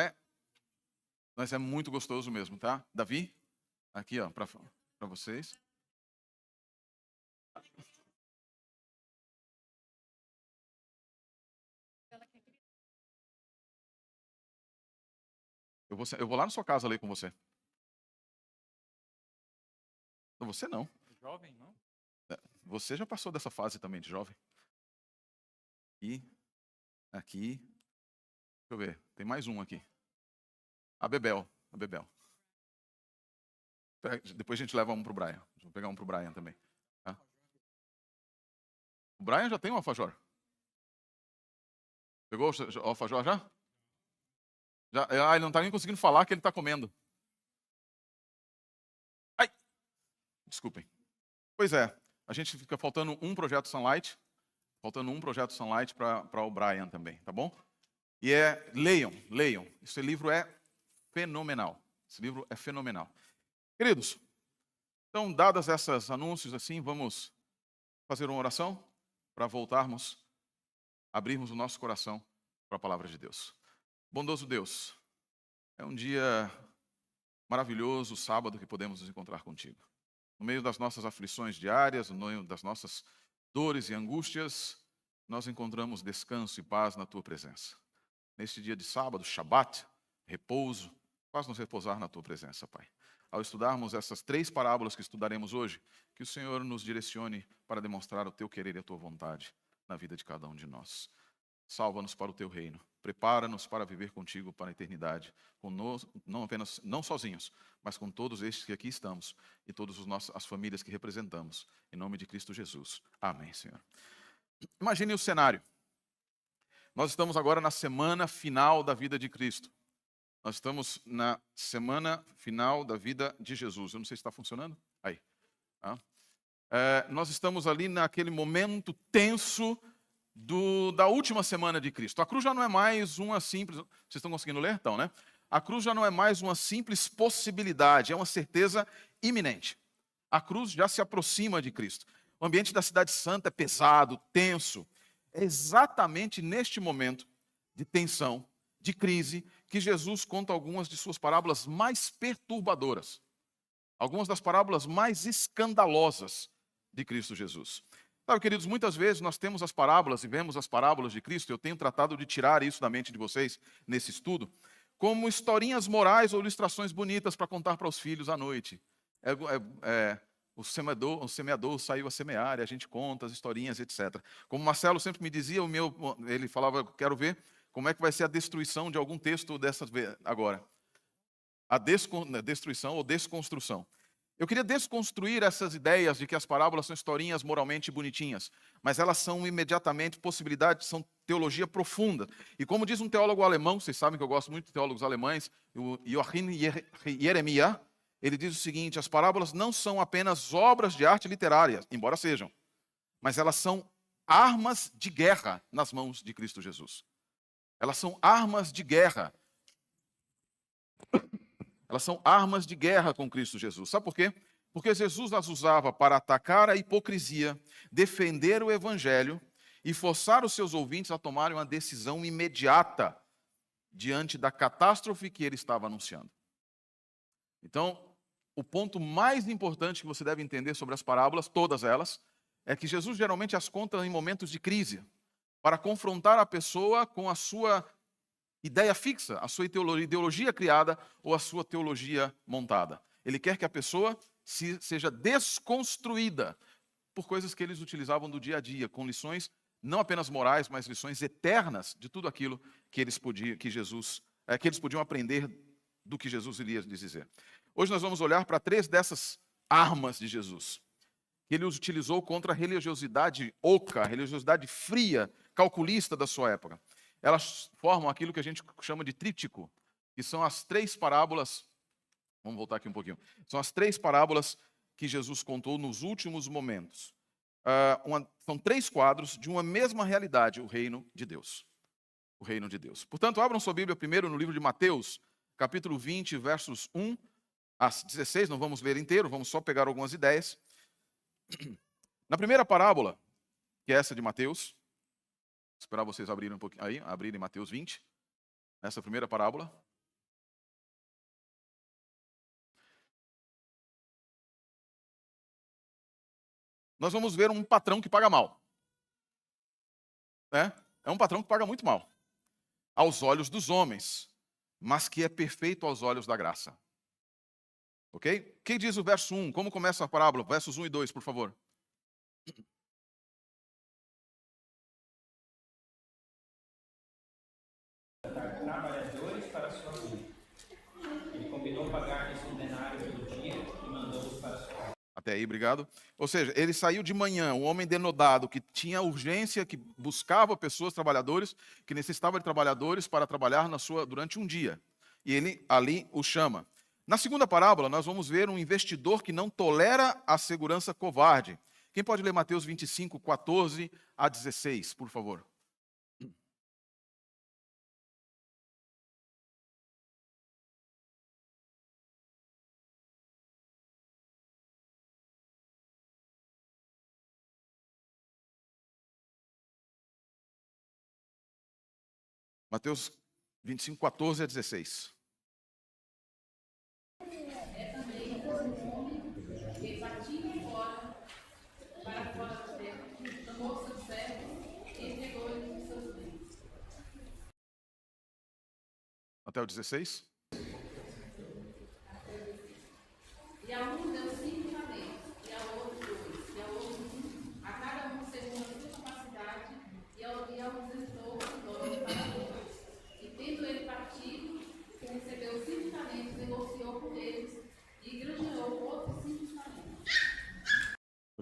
mas é muito gostoso mesmo, tá? Davi, aqui, ó, para vocês. Eu vou lá na sua casa ler com você. Você não. Jovem, não? Você já passou dessa fase também de jovem. E aqui. Deixa eu ver. Tem mais um aqui. A Bebel. Depois a gente leva um para o Brian. Vou pegar um para o Brian também. Tá? O Brian já tem um alfajor. Pegou o alfajor já? Ele não está nem conseguindo falar que ele está comendo. Desculpem. Pois é, a gente fica faltando um projeto Sunlight para o Brian também, tá bom? E leiam. Esse livro é fenomenal. Queridos, então, dadas essas anúncios assim, vamos fazer uma oração para abrirmos o nosso coração para a palavra de Deus. Bondoso Deus, é um dia maravilhoso, sábado, que podemos nos encontrar contigo. No meio das nossas aflições diárias, no meio das nossas dores e angústias, nós encontramos descanso e paz na Tua presença. Neste dia de sábado, Shabat, repouso, faz-nos repousar na Tua presença, Pai. ao estudarmos essas 3 parábolas que estudaremos hoje, que o Senhor nos direcione para demonstrar o teu querer e a tua vontade na vida de cada um de nós. Salva-nos para o teu reino. Prepara-nos para viver contigo para a eternidade, não sozinhos, mas com todos estes que aqui estamos e todas as famílias que representamos. Em nome de Cristo Jesus. Amém, Senhor. Imagine o cenário. Nós estamos agora na semana final da vida de Cristo. Nós estamos na semana final da vida de Jesus. Eu não sei se está funcionando. Aí. Nós estamos ali naquele momento tenso da última semana de Cristo. A cruz já não é mais uma simples... Vocês estão conseguindo ler? Então, né? A cruz já não é mais uma simples possibilidade, é uma certeza iminente. A cruz já se aproxima de Cristo. O ambiente da cidade santa é pesado, tenso. É exatamente neste momento de tensão, de crise, que Jesus conta algumas de suas parábolas mais perturbadoras. Algumas das parábolas mais escandalosas de Cristo Jesus. Sabe, queridos, muitas vezes nós temos as parábolas e vemos as parábolas de Cristo, eu tenho tratado de tirar isso da mente de vocês nesse estudo, como historinhas morais ou ilustrações bonitas para contar para os filhos à noite. O semeador saiu a semear, e a gente conta as historinhas, etc. Como o Marcelo sempre me dizia, ele falava, quero ver como é que vai ser a destruição de algum texto dessas agora. A destruição ou desconstrução. Eu queria desconstruir essas ideias de que as parábolas são historinhas moralmente bonitinhas, mas elas são imediatamente possibilidades, são teologia profunda. E como diz um teólogo alemão, vocês sabem que eu gosto muito de teólogos alemães, o Joachim Jeremias, ele diz o seguinte: as parábolas não são apenas obras de arte literária, embora sejam, mas elas são armas de guerra nas mãos de Cristo Jesus. Elas são armas de guerra. Elas são armas de guerra com Cristo Jesus. Sabe por quê? Porque Jesus as usava para atacar a hipocrisia, defender o evangelho e forçar os seus ouvintes a tomarem uma decisão imediata diante da catástrofe que ele estava anunciando. Então, o ponto mais importante que você deve entender sobre as parábolas, todas elas, é que Jesus geralmente as conta em momentos de crise, para confrontar a pessoa com a sua ideia fixa, a sua ideologia criada ou a sua teologia montada. Ele quer que a pessoa seja desconstruída por coisas que eles utilizavam do dia a dia, com lições não apenas morais, mas lições eternas de tudo aquilo que eles podiam aprender do que Jesus iria lhes dizer. Hoje nós vamos olhar para 3 dessas armas de Jesus, que ele utilizou contra a religiosidade oca, a religiosidade fria, calculista da sua época. Elas formam aquilo que a gente chama de tríptico, que são as 3 parábolas. Vamos voltar aqui um pouquinho. São as 3 parábolas que Jesus contou nos últimos momentos. São 3 quadros de uma mesma realidade, o reino de Deus. O reino de Deus. Portanto, abram sua Bíblia primeiro no livro de Mateus, capítulo 20, versos 1 a 16. Não vamos ler inteiro, vamos só pegar algumas ideias. Na primeira parábola, que é essa de Mateus, vou esperar vocês abrirem um pouquinho aí, abrirem Mateus 20, nessa primeira parábola. Nós vamos ver um patrão que paga mal. É um patrão que paga muito mal, aos olhos dos homens, mas que é perfeito aos olhos da graça. Ok? O que diz o verso 1? Como começa a parábola? Versos 1 e 2, por favor. Trabalhadores para sua vida. Ele combinou pagar-lhes um denário pelo dia e mandou-os para sua casa. Até aí, obrigado. Ou seja, ele saiu de manhã, um homem denodado, que tinha urgência, que buscava pessoas, trabalhadores, que necessitava de trabalhadores para trabalhar durante um dia. E ele ali o chama. Na segunda parábola, nós vamos ver um investidor que não tolera a segurança covarde. Quem pode ler Mateus 25, 14 a 16, por favor? Mateus 25, 14 a 16. Até o 16?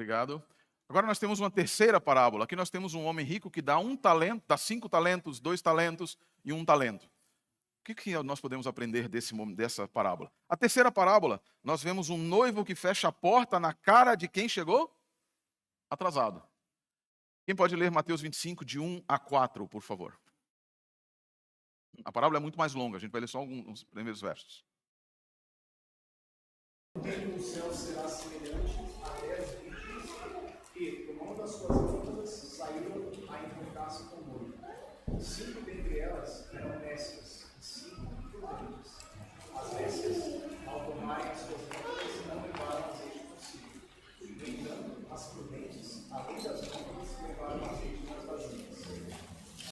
Obrigado. Agora nós temos uma terceira parábola. Aqui nós temos um homem rico que dá 1 talento, dá 5 talentos, 2 talentos e 1 talento. O que nós podemos aprender dessa parábola? A terceira parábola, nós vemos um noivo que fecha a porta na cara de quem chegou atrasado. Quem pode ler Mateus 25, de 1 a 4, por favor? A parábola é muito mais longa, a gente vai ler só alguns primeiros versos. O reino do céu será semelhante a 10 virgens que, tomando as suas lâmpadas, saíram a encontrar-se com o noivo. 5 dentre elas eram nécias e 5 prudentes. As nécias, ao tomarem as suas lâmpadas, não levaram azeite consigo. No entanto, as prudentes, além das lâmpadas, levaram azeite nas vasilhas.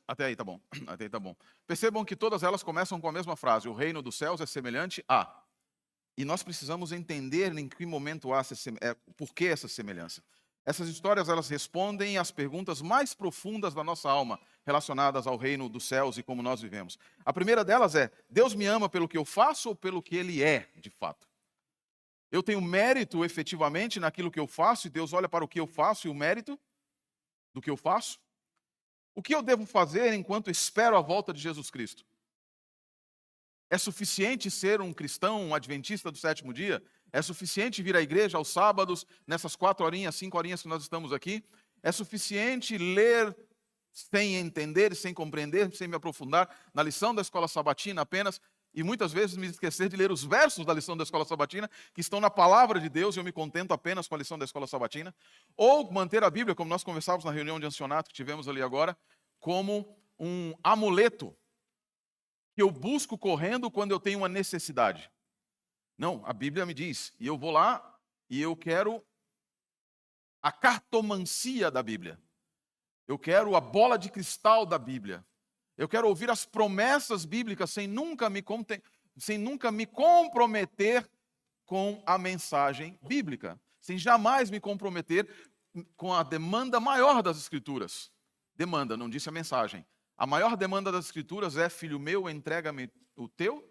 Até aí tá bom. Até aí tá bom. Percebam que todas elas começam com a mesma frase: o reino dos céus é semelhante a. E nós precisamos entender em que momento há por que essa semelhança. Essas histórias, elas respondem às perguntas mais profundas da nossa alma, relacionadas ao reino dos céus e como nós vivemos. A primeira delas é: Deus me ama pelo que eu faço ou pelo que Ele é, de fato? Eu tenho mérito efetivamente naquilo que eu faço, e Deus olha para o que eu faço e o mérito do que eu faço? O que eu devo fazer enquanto espero a volta de Jesus Cristo? É suficiente ser um cristão, um adventista do sétimo dia? É suficiente vir à igreja aos sábados, nessas 4 horinhas, 5 horinhas que nós estamos aqui? É suficiente ler sem entender, sem compreender, sem me aprofundar na lição da escola sabatina apenas? E muitas vezes me esquecer de ler os versos da lição da escola sabatina, que estão na palavra de Deus, e eu me contento apenas com a lição da escola sabatina? Ou manter a Bíblia, como nós conversávamos na reunião de ancianato que tivemos ali agora, como um amuleto que eu busco correndo quando eu tenho uma necessidade? Não, a Bíblia me diz, e eu vou lá e eu quero a cartomancia da Bíblia. Eu quero a bola de cristal da Bíblia. Eu quero ouvir as promessas bíblicas sem nunca me comprometer com a mensagem bíblica, sem jamais me comprometer com a demanda maior das Escrituras. Demanda, não disse a mensagem. A maior demanda das Escrituras é: filho meu, entrega-me o teu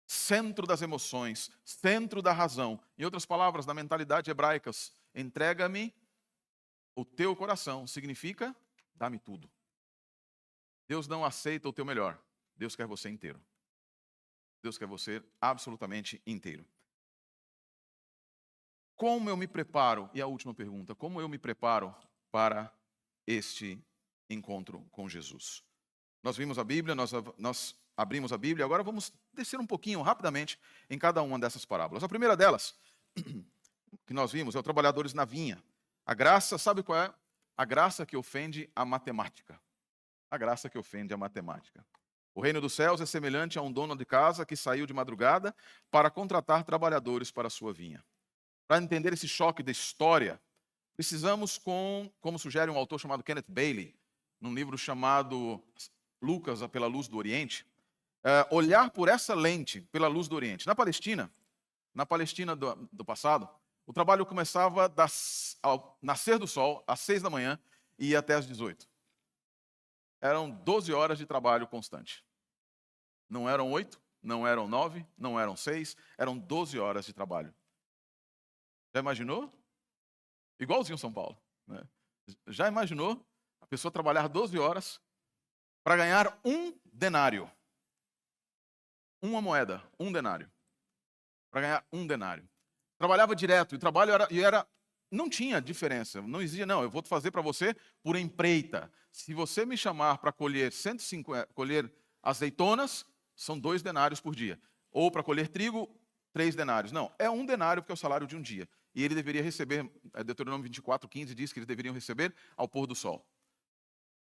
centro das emoções, centro da razão. Em outras palavras, na mentalidade hebraica, entrega-me o teu coração. Significa: dá-me tudo. Deus não aceita o teu melhor. Deus quer você inteiro. Deus quer você absolutamente inteiro. Como eu me preparo? E a última pergunta: como eu me preparo para este encontro com Jesus? Nós vimos a Bíblia, nós abrimos a Bíblia, agora vamos descer um pouquinho, rapidamente, em cada uma dessas parábolas. A primeira delas, que nós vimos, é o trabalhadores na vinha. A graça, sabe qual é? A graça que ofende a matemática. A graça que ofende a matemática. O reino dos céus é semelhante a um dono de casa que saiu de madrugada para contratar trabalhadores para a sua vinha. Para entender esse choque de história, precisamos, como sugere um autor chamado Kenneth Bailey, num livro chamado Lucas, pela luz do Oriente, olhar por essa lente, pela luz do Oriente. Na Palestina do passado, o trabalho começava ao nascer do sol, às 6 da manhã, e ia até às 18. Eram 12 horas de trabalho constante. Não eram 8, não eram 9, não eram 6, eram 12 horas de trabalho. Já imaginou? Igualzinho São Paulo, né? Já imaginou a pessoa trabalhar 12 horas para ganhar 1 denário? Uma moeda, 1 denário. Para ganhar 1 denário. Trabalhava direto, e o trabalho não tinha diferença, não exigia, não, eu vou fazer para você por empreita. Se você me chamar para colher colher azeitonas, são 2 denários por dia. Ou para colher trigo, 3 denários. Não, é 1 denário porque é o salário de um dia. E ele deveria receber, Deuteronômio 24:15 diz que eles deveriam receber ao pôr do sol.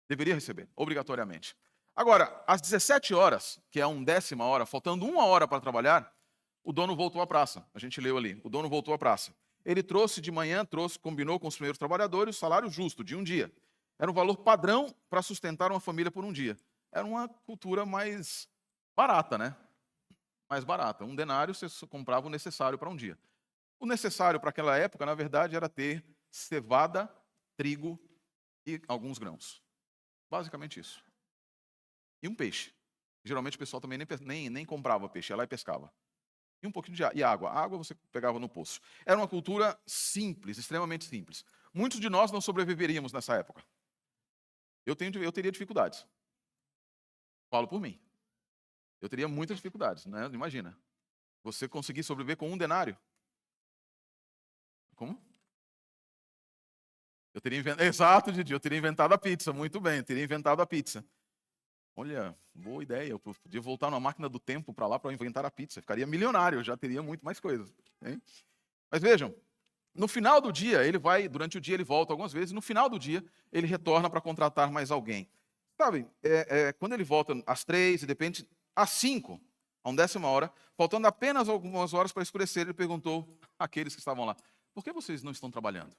Deveria receber, obrigatoriamente. Agora, às 17 horas, que é a 1/10 hora, faltando 1 hora para trabalhar, o dono voltou à praça. A gente leu ali, o dono voltou à praça. Ele trouxe de manhã, combinou com os primeiros trabalhadores o salário justo de um dia. Era um valor padrão para sustentar uma família por um dia. Era uma cultura mais barata, né? Mais barata. 1 denário você comprava o necessário para um dia. O necessário para aquela época, na verdade, era ter cevada, trigo e alguns grãos. Basicamente isso. E um peixe. Geralmente o pessoal também nem comprava peixe, ia lá e pescava. E um pouquinho de água. A água você pegava no poço. Era uma cultura simples, extremamente simples. Muitos de nós não sobreviveríamos nessa época. Eu teria dificuldades. Falo por mim. Eu teria muitas dificuldades, né? Imagina. Você conseguir sobreviver com 1 denário. Como? Exato, Didi. Eu teria inventado a pizza. Muito bem, eu teria inventado a pizza. Olha, boa ideia. Eu podia voltar numa máquina do tempo para lá para inventar a pizza. Ficaria milionário, eu já teria muito mais coisas. Hein? Mas vejam, no final do dia, durante o dia ele volta algumas vezes, no final do dia ele retorna para contratar mais alguém. Sabe, quando ele volta às 3 e de repente às 5, a 1/10 hora, faltando apenas algumas horas para escurecer, ele perguntou àqueles que estavam lá: por que vocês não estão trabalhando?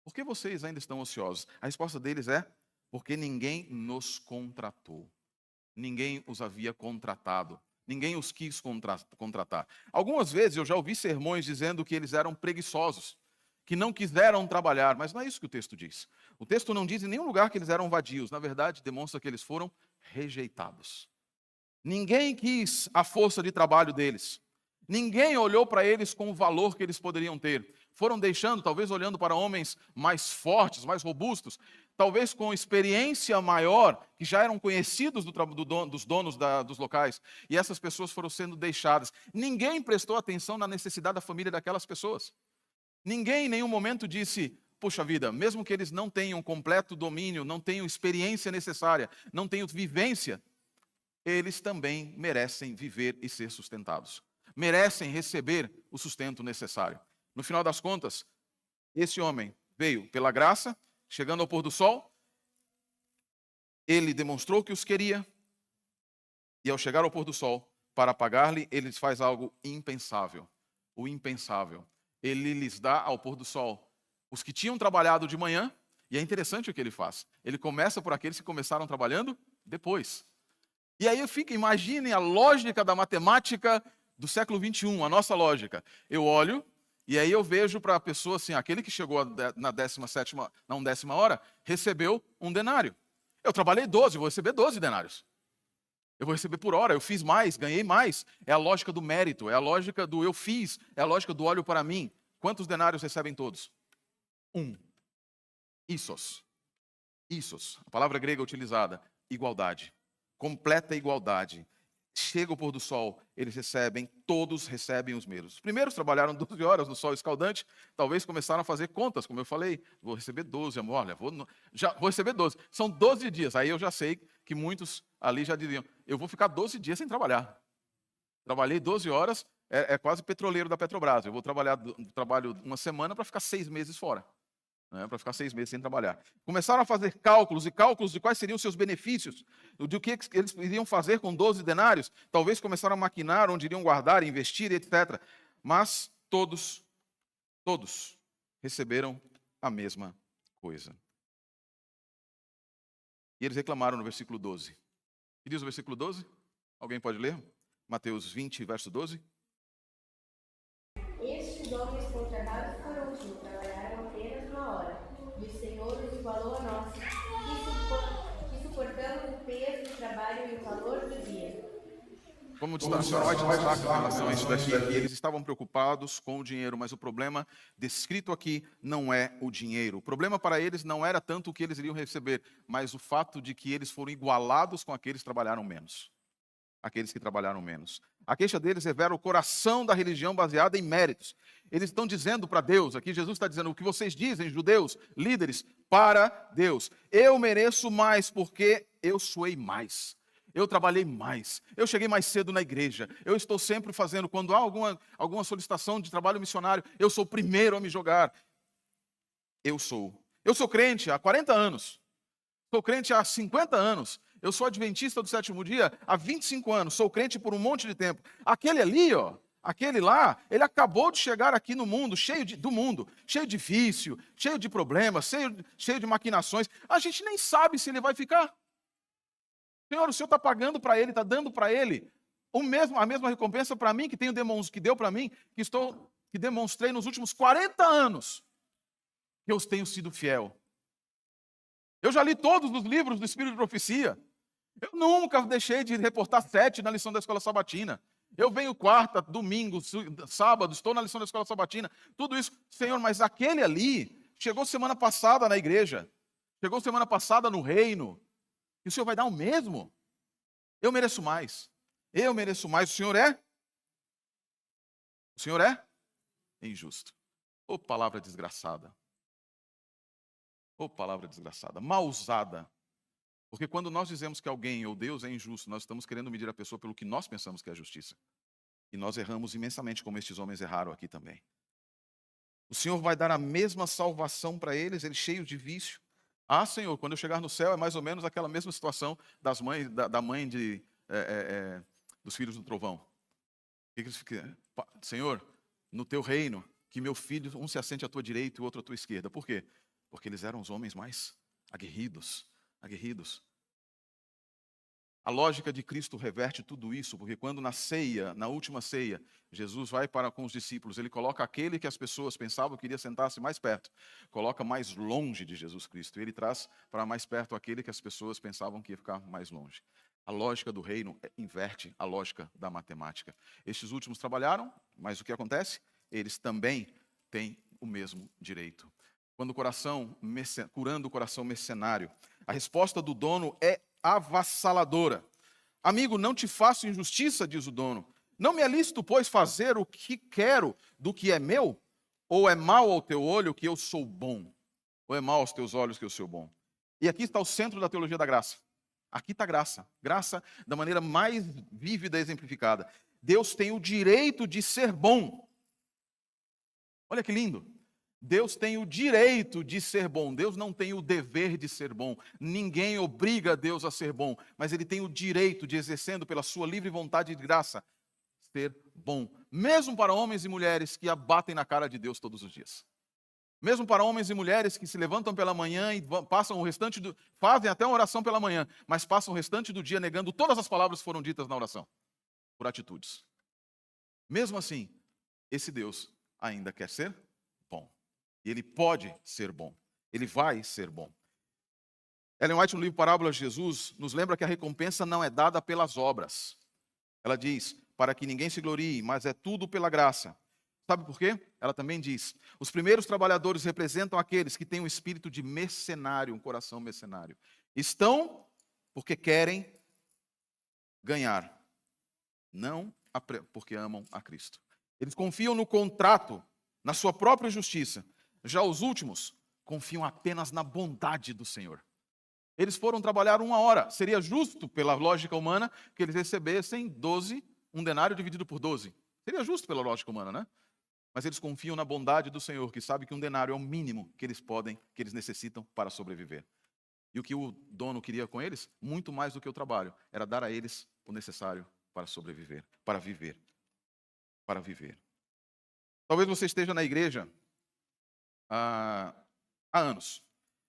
Por que vocês ainda estão ociosos? A resposta deles é: porque ninguém nos contratou. Ninguém os havia contratado. Ninguém os quis contratar. Algumas vezes eu já ouvi sermões dizendo que eles eram preguiçosos, que não quiseram trabalhar, mas não é isso que o texto diz. O texto não diz em nenhum lugar que eles eram vadios. Na verdade, demonstra que eles foram rejeitados. Ninguém quis a força de trabalho deles. Ninguém olhou para eles com o valor que eles poderiam ter. Foram deixando, talvez olhando para homens mais fortes, mais robustos, talvez com experiência maior, que já eram conhecidos dos donos dos locais. E essas pessoas foram sendo deixadas. Ninguém prestou atenção na necessidade da família daquelas pessoas. Ninguém em nenhum momento disse: puxa vida, mesmo que eles não tenham completo domínio, não tenham experiência necessária, não tenham vivência, eles também merecem viver e ser sustentados. Merecem receber o sustento necessário. No final das contas, esse homem veio pela graça, chegando ao pôr do sol, ele demonstrou que os queria, e ao chegar ao pôr do sol, para pagar-lhe, ele faz algo impensável. O impensável. Ele lhes dá ao pôr do sol os que tinham trabalhado de manhã, e é interessante o que ele faz. Ele começa por aqueles que começaram trabalhando depois. E aí imaginem a lógica da matemática do século 21, a nossa lógica. Eu olho, e aí eu vejo para a pessoa assim, aquele que chegou na 1/10 hora, recebeu 1 denário. Eu trabalhei 12, vou receber 12 denários. Eu vou receber por hora, eu fiz mais, ganhei mais. É a lógica do mérito, é a lógica do eu fiz, é a lógica do olho para mim. Quantos denários recebem todos? 1. Issos. Issos, a palavra grega utilizada, igualdade. Completa igualdade. Chega o pôr do sol, todos recebem os mesmos. Os primeiros trabalharam 12 horas no sol escaldante, talvez começaram a fazer contas, como eu falei, vou receber 12, amor, olha, vou receber 12. São 12 dias, aí eu já sei que muitos ali já diriam, eu vou ficar 12 dias sem trabalhar. Trabalhei 12 horas, é quase petroleiro da Petrobras, eu vou trabalho uma semana para ficar 6 meses fora. Para ficar 6 meses sem trabalhar. Começaram a fazer cálculos de quais seriam os seus benefícios, do que eles iriam fazer com 12 denários. Talvez começaram a maquinar onde iriam guardar, investir, etc. Mas todos receberam a mesma coisa. E eles reclamaram no versículo 12. O que diz o versículo 12? Alguém pode ler? Mateus 20, verso 12. Estes homens contratados por último trabalharam apenas 1 hora, e o Senhor os igualou a nós, que suportamos o peso do trabalho e o calor do dia. Como a senhora White destaca em relação a isso daqui, eles estavam preocupados com o dinheiro, mas o problema descrito aqui não é o dinheiro. O problema para eles não era tanto o que eles iriam receber, mas o fato de que eles foram igualados com aqueles que trabalharam menos. Aqueles que trabalharam menos. A queixa deles revela o coração da religião baseada em méritos. Eles estão dizendo para Deus, aqui Jesus está dizendo, o que vocês dizem, judeus, líderes, para Deus. Eu mereço mais porque eu suei mais. Eu trabalhei mais. Eu cheguei mais cedo na igreja. Eu estou sempre fazendo, quando há alguma solicitação de trabalho missionário, eu sou o primeiro a me jogar. Eu sou crente há 40 anos. Sou crente há 50 anos. Eu sou adventista do 7º dia há 25 anos. Sou crente por um monte de tempo. Aquele ali, aquele lá, ele acabou de chegar aqui no mundo, cheio de vício, cheio de problemas, cheio de maquinações. A gente nem sabe se ele vai ficar. Senhor, o Senhor está pagando para ele, está dando para ele a mesma recompensa para mim que deu para mim, que demonstrei nos últimos 40 anos que eu tenho sido fiel. Eu já li todos os livros do Espírito de Profecia. Eu nunca deixei de reportar 7 na lição da escola sabatina. Eu venho quarta, domingo, sábado, estou na lição da escola sabatina, tudo isso. Senhor, mas aquele ali chegou semana passada na igreja, chegou semana passada no reino, e o Senhor vai dar o mesmo? Eu mereço mais. Eu mereço mais. O Senhor é? O Senhor é? Injusto. Ô palavra desgraçada. Ô palavra desgraçada. Mal usada. Porque quando nós dizemos que alguém ou Deus é injusto, nós estamos querendo medir a pessoa pelo que nós pensamos que é a justiça. E nós erramos imensamente, como estes homens erraram aqui também. O Senhor vai dar a mesma salvação para eles cheios de vício. Ah, Senhor, quando eu chegar no céu é mais ou menos aquela mesma situação das mães, da mãe dos filhos do trovão. Senhor, no teu reino, que meu filho, um se assente à tua direita e o outro à tua esquerda. Por quê? Porque eles eram os homens mais aguerridos. A lógica de Cristo reverte tudo isso, porque quando na ceia, na última ceia, Jesus vai para com os discípulos, ele coloca aquele que as pessoas pensavam que iria sentar-se mais perto, coloca mais longe de Jesus Cristo, e ele traz para mais perto aquele que as pessoas pensavam que ia ficar mais longe. A lógica do reino inverte a lógica da matemática. Estes últimos trabalharam, mas o que acontece? Eles também têm o mesmo direito. Curando o coração mercenário, a resposta do dono é avassaladora. Amigo, não te faço injustiça, diz o dono. Não me é lícito, pois, fazer o que quero do que é meu? Ou é mal ao teu olho que eu sou bom? Ou é mal aos teus olhos que eu sou bom? E aqui está o centro da teologia da graça. Aqui está a graça. Graça da maneira mais vívida e exemplificada. Deus tem o direito de ser bom. Olha que lindo. Deus tem o direito de ser bom. Deus não tem o dever de ser bom. Ninguém obriga Deus a ser bom. Mas Ele tem o direito de, exercendo pela sua livre vontade e graça, ser bom. Mesmo para homens e mulheres que abatem na cara de Deus todos os dias. Mesmo para homens e mulheres que se levantam pela manhã e passam o restante fazem até uma oração pela manhã, mas passam o restante do dia negando todas as palavras que foram ditas na oração, por atitudes. Mesmo assim, esse Deus ainda quer ser bom. E Ele pode ser bom. Ele vai ser bom. Ellen White, no livro Parábolas de Jesus, nos lembra que a recompensa não é dada pelas obras. Ela diz, para que ninguém se glorie, mas é tudo pela graça. Sabe por quê? Ela também diz, os primeiros trabalhadores representam aqueles que têm um espírito de mercenário, um coração mercenário. Estão porque querem ganhar, não porque amam a Cristo. Eles confiam no contrato, na sua própria justiça. Já os últimos confiam apenas na bondade do Senhor. Eles foram trabalhar 1 hora. Seria justo, pela lógica humana, que eles recebessem 12, um denário dividido por 12. Seria justo pela lógica humana, né? Mas eles confiam na bondade do Senhor, que sabe que um denário é o mínimo que eles necessitam para sobreviver. E o que o dono queria com eles, muito mais do que o trabalho, era dar a eles o necessário para sobreviver, para viver. Talvez você esteja na igreja há anos.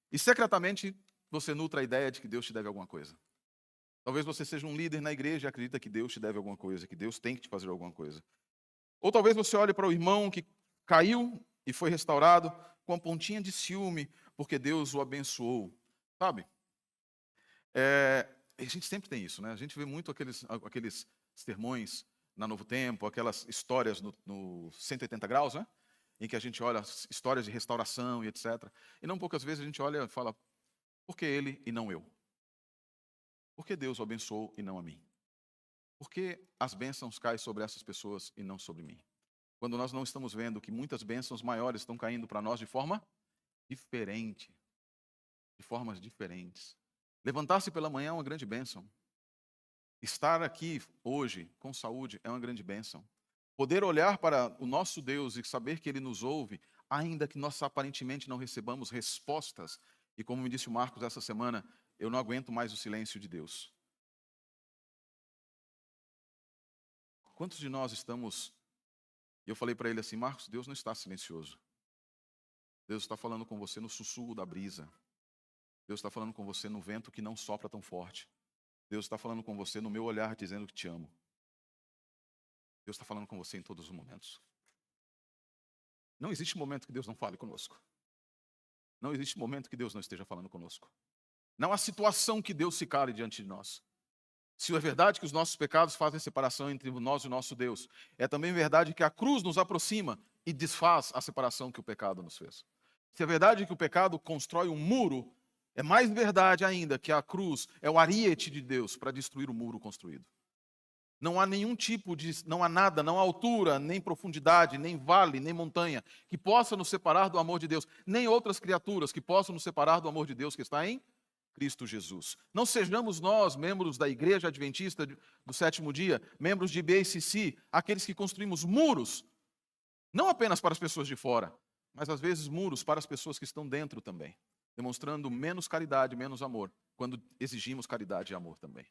E secretamente você nutra a ideia de que Deus te deve alguma coisa. Talvez você seja um líder na igreja e acredita que Deus te deve alguma coisa, que Deus tem que te fazer alguma coisa. Ou talvez você olhe para o irmão que caiu e foi restaurado com uma pontinha de ciúme, porque Deus o abençoou. Sabe? A gente sempre tem isso, né? A gente vê muito aqueles sermões na Novo Tempo, aquelas histórias no 180 graus, né? Em que a gente olha histórias de restauração e etc. E não poucas vezes a gente olha e fala, por que ele e não eu? Por que Deus o abençoou e não a mim? Por que as bênçãos caem sobre essas pessoas e não sobre mim? Quando nós não estamos vendo que muitas bênçãos maiores estão caindo para nós de forma diferente. De formas diferentes. Levantar-se pela manhã é uma grande bênção. Estar aqui hoje com saúde é uma grande bênção. Poder olhar para o nosso Deus e saber que Ele nos ouve, ainda que nós aparentemente não recebamos respostas. E como me disse o Marcos essa semana, eu não aguento mais o silêncio de Deus. Quantos de nós estamos... Eu falei para ele assim, Marcos, Deus não está silencioso. Deus está falando com você no sussurro da brisa. Deus está falando com você no vento que não sopra tão forte. Deus está falando com você no meu olhar, dizendo que te amo. Deus está falando com você em todos os momentos. Não existe momento que Deus não fale conosco. Não existe momento que Deus não esteja falando conosco. Não há situação que Deus se cale diante de nós. Se é verdade que os nossos pecados fazem separação entre nós e o nosso Deus, é também verdade que a cruz nos aproxima e desfaz a separação que o pecado nos fez. Se é verdade que o pecado constrói um muro, é mais verdade ainda que a cruz é o ariete de Deus para destruir o muro construído. Não há nenhum tipo de, não há nada, não há altura, nem profundidade, nem vale, nem montanha que possa nos separar do amor de Deus, nem outras criaturas que possam nos separar do amor de Deus que está em Cristo Jesus. Não sejamos nós, membros da Igreja Adventista do Sétimo Dia, membros de IBCC, aqueles que construímos muros, não apenas para as pessoas de fora, mas às vezes muros para as pessoas que estão dentro também, demonstrando menos caridade, menos amor, quando exigimos caridade e amor também.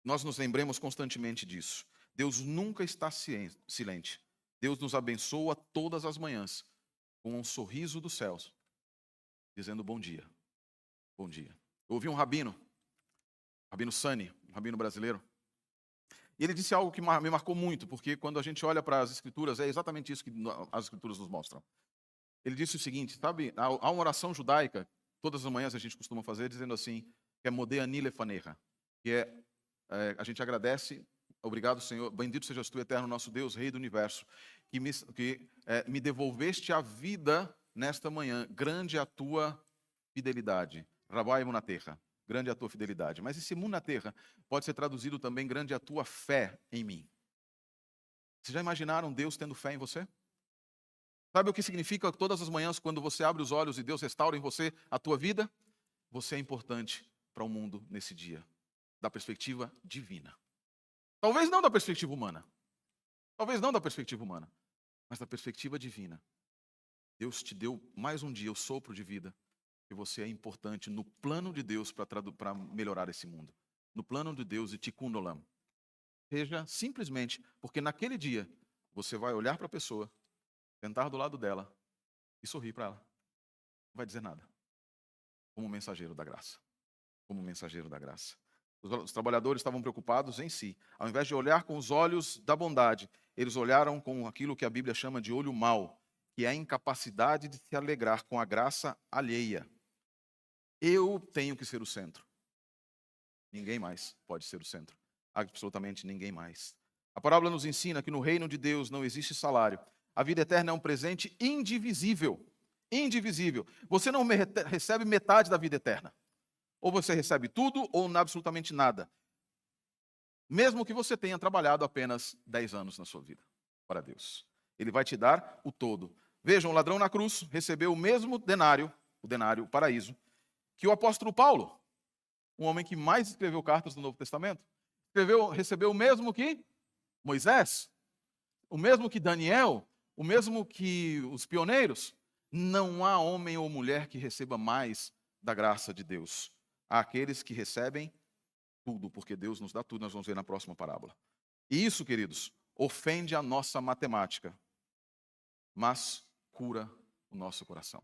Nós nos lembremos constantemente disso. Deus nunca está silente. Deus nos abençoa todas as manhãs com um sorriso dos céus, dizendo bom dia. Bom dia. Eu ouvi um rabino Sani, um rabino brasileiro, e ele disse algo que me marcou muito, porque quando a gente olha para as Escrituras, é exatamente isso que as Escrituras nos mostram. Ele disse o seguinte, sabe, há uma oração judaica, todas as manhãs a gente costuma fazer, dizendo assim, que é Modeh Ani Lefanecha, que a gente agradece, obrigado Senhor, bendito sejas tu, eterno nosso Deus, Rei do Universo, que me devolveste a vida nesta manhã, grande é a tua fidelidade. Rabai Munaterra, grande é a tua fidelidade. Mas esse Munaterra pode ser traduzido também, grande é a tua fé em mim. Vocês já imaginaram Deus tendo fé em você? Sabe o que significa todas as manhãs, quando você abre os olhos e Deus restaura em você a tua vida? Você é importante para o mundo nesse dia, da perspectiva divina. Talvez não da perspectiva humana. Talvez não da perspectiva humana, mas da perspectiva divina. Deus te deu mais um dia o sopro de vida, que você é importante no plano de Deus para melhorar esse mundo. No plano de Deus e Tikkun Olam. Seja simplesmente porque naquele dia você vai olhar para a pessoa, sentar do lado dela e sorrir para ela. Não vai dizer nada. Como mensageiro da graça. Como mensageiro da graça. Os trabalhadores estavam preocupados em si. Ao invés de olhar com os olhos da bondade, eles olharam com aquilo que a Bíblia chama de olho mau, que é a incapacidade de se alegrar com a graça alheia. Eu tenho que ser o centro. Ninguém mais pode ser o centro. Absolutamente ninguém mais. A parábola nos ensina que no reino de Deus não existe salário. A vida eterna é um presente indivisível. Indivisível. Você não recebe metade da vida eterna. Ou você recebe tudo ou absolutamente nada. Mesmo que você tenha trabalhado apenas 10 anos na sua vida para Deus. Ele vai te dar o todo. Vejam, o ladrão na cruz recebeu o mesmo denário, o paraíso, que o apóstolo Paulo, um homem que mais escreveu cartas do Novo Testamento, recebeu o mesmo que Moisés, o mesmo que Daniel, o mesmo que os pioneiros. Não há homem ou mulher que receba mais da graça de Deus. Há aqueles que recebem tudo, porque Deus nos dá tudo, nós vamos ver na próxima parábola. E isso, queridos, ofende a nossa matemática, mas cura o nosso coração.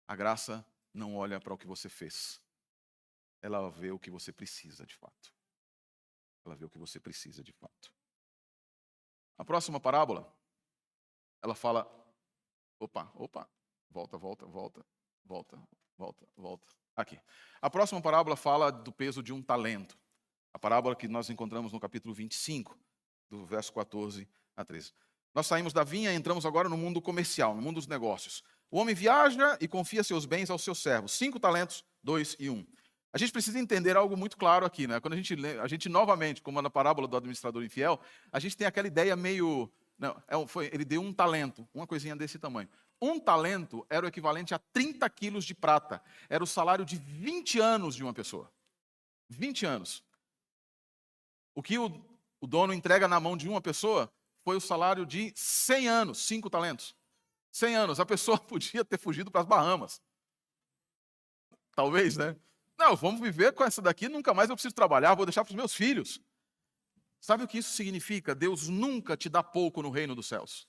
A graça não olha para o que você fez. Ela vê o que você precisa de fato. Ela vê o que você precisa de fato. A próxima parábola, ela fala, volta. Aqui. A próxima parábola fala do peso de um talento. A parábola que nós encontramos no capítulo 25, do verso 14 a 13. Nós saímos da vinha e entramos agora no mundo comercial, no mundo dos negócios. O homem viaja e confia seus bens aos seus servos. 5 talentos, 2 e 1. A gente precisa entender algo muito claro aqui, né? Quando a gente novamente, como na parábola do administrador infiel, a gente tem aquela ideia meio... ele deu um talento, uma coisinha desse tamanho. Um talento era o equivalente a 30 quilos de prata. Era o salário de 20 anos de uma pessoa. 20 anos. O que o dono entrega na mão de uma pessoa foi o salário de 100 anos, 5 talentos. 100 anos. A pessoa podia ter fugido para as Bahamas. Talvez, né? Não, vamos viver com essa daqui, nunca mais eu preciso trabalhar, vou deixar para os meus filhos. Sabe o que isso significa? Deus nunca te dá pouco no reino dos céus.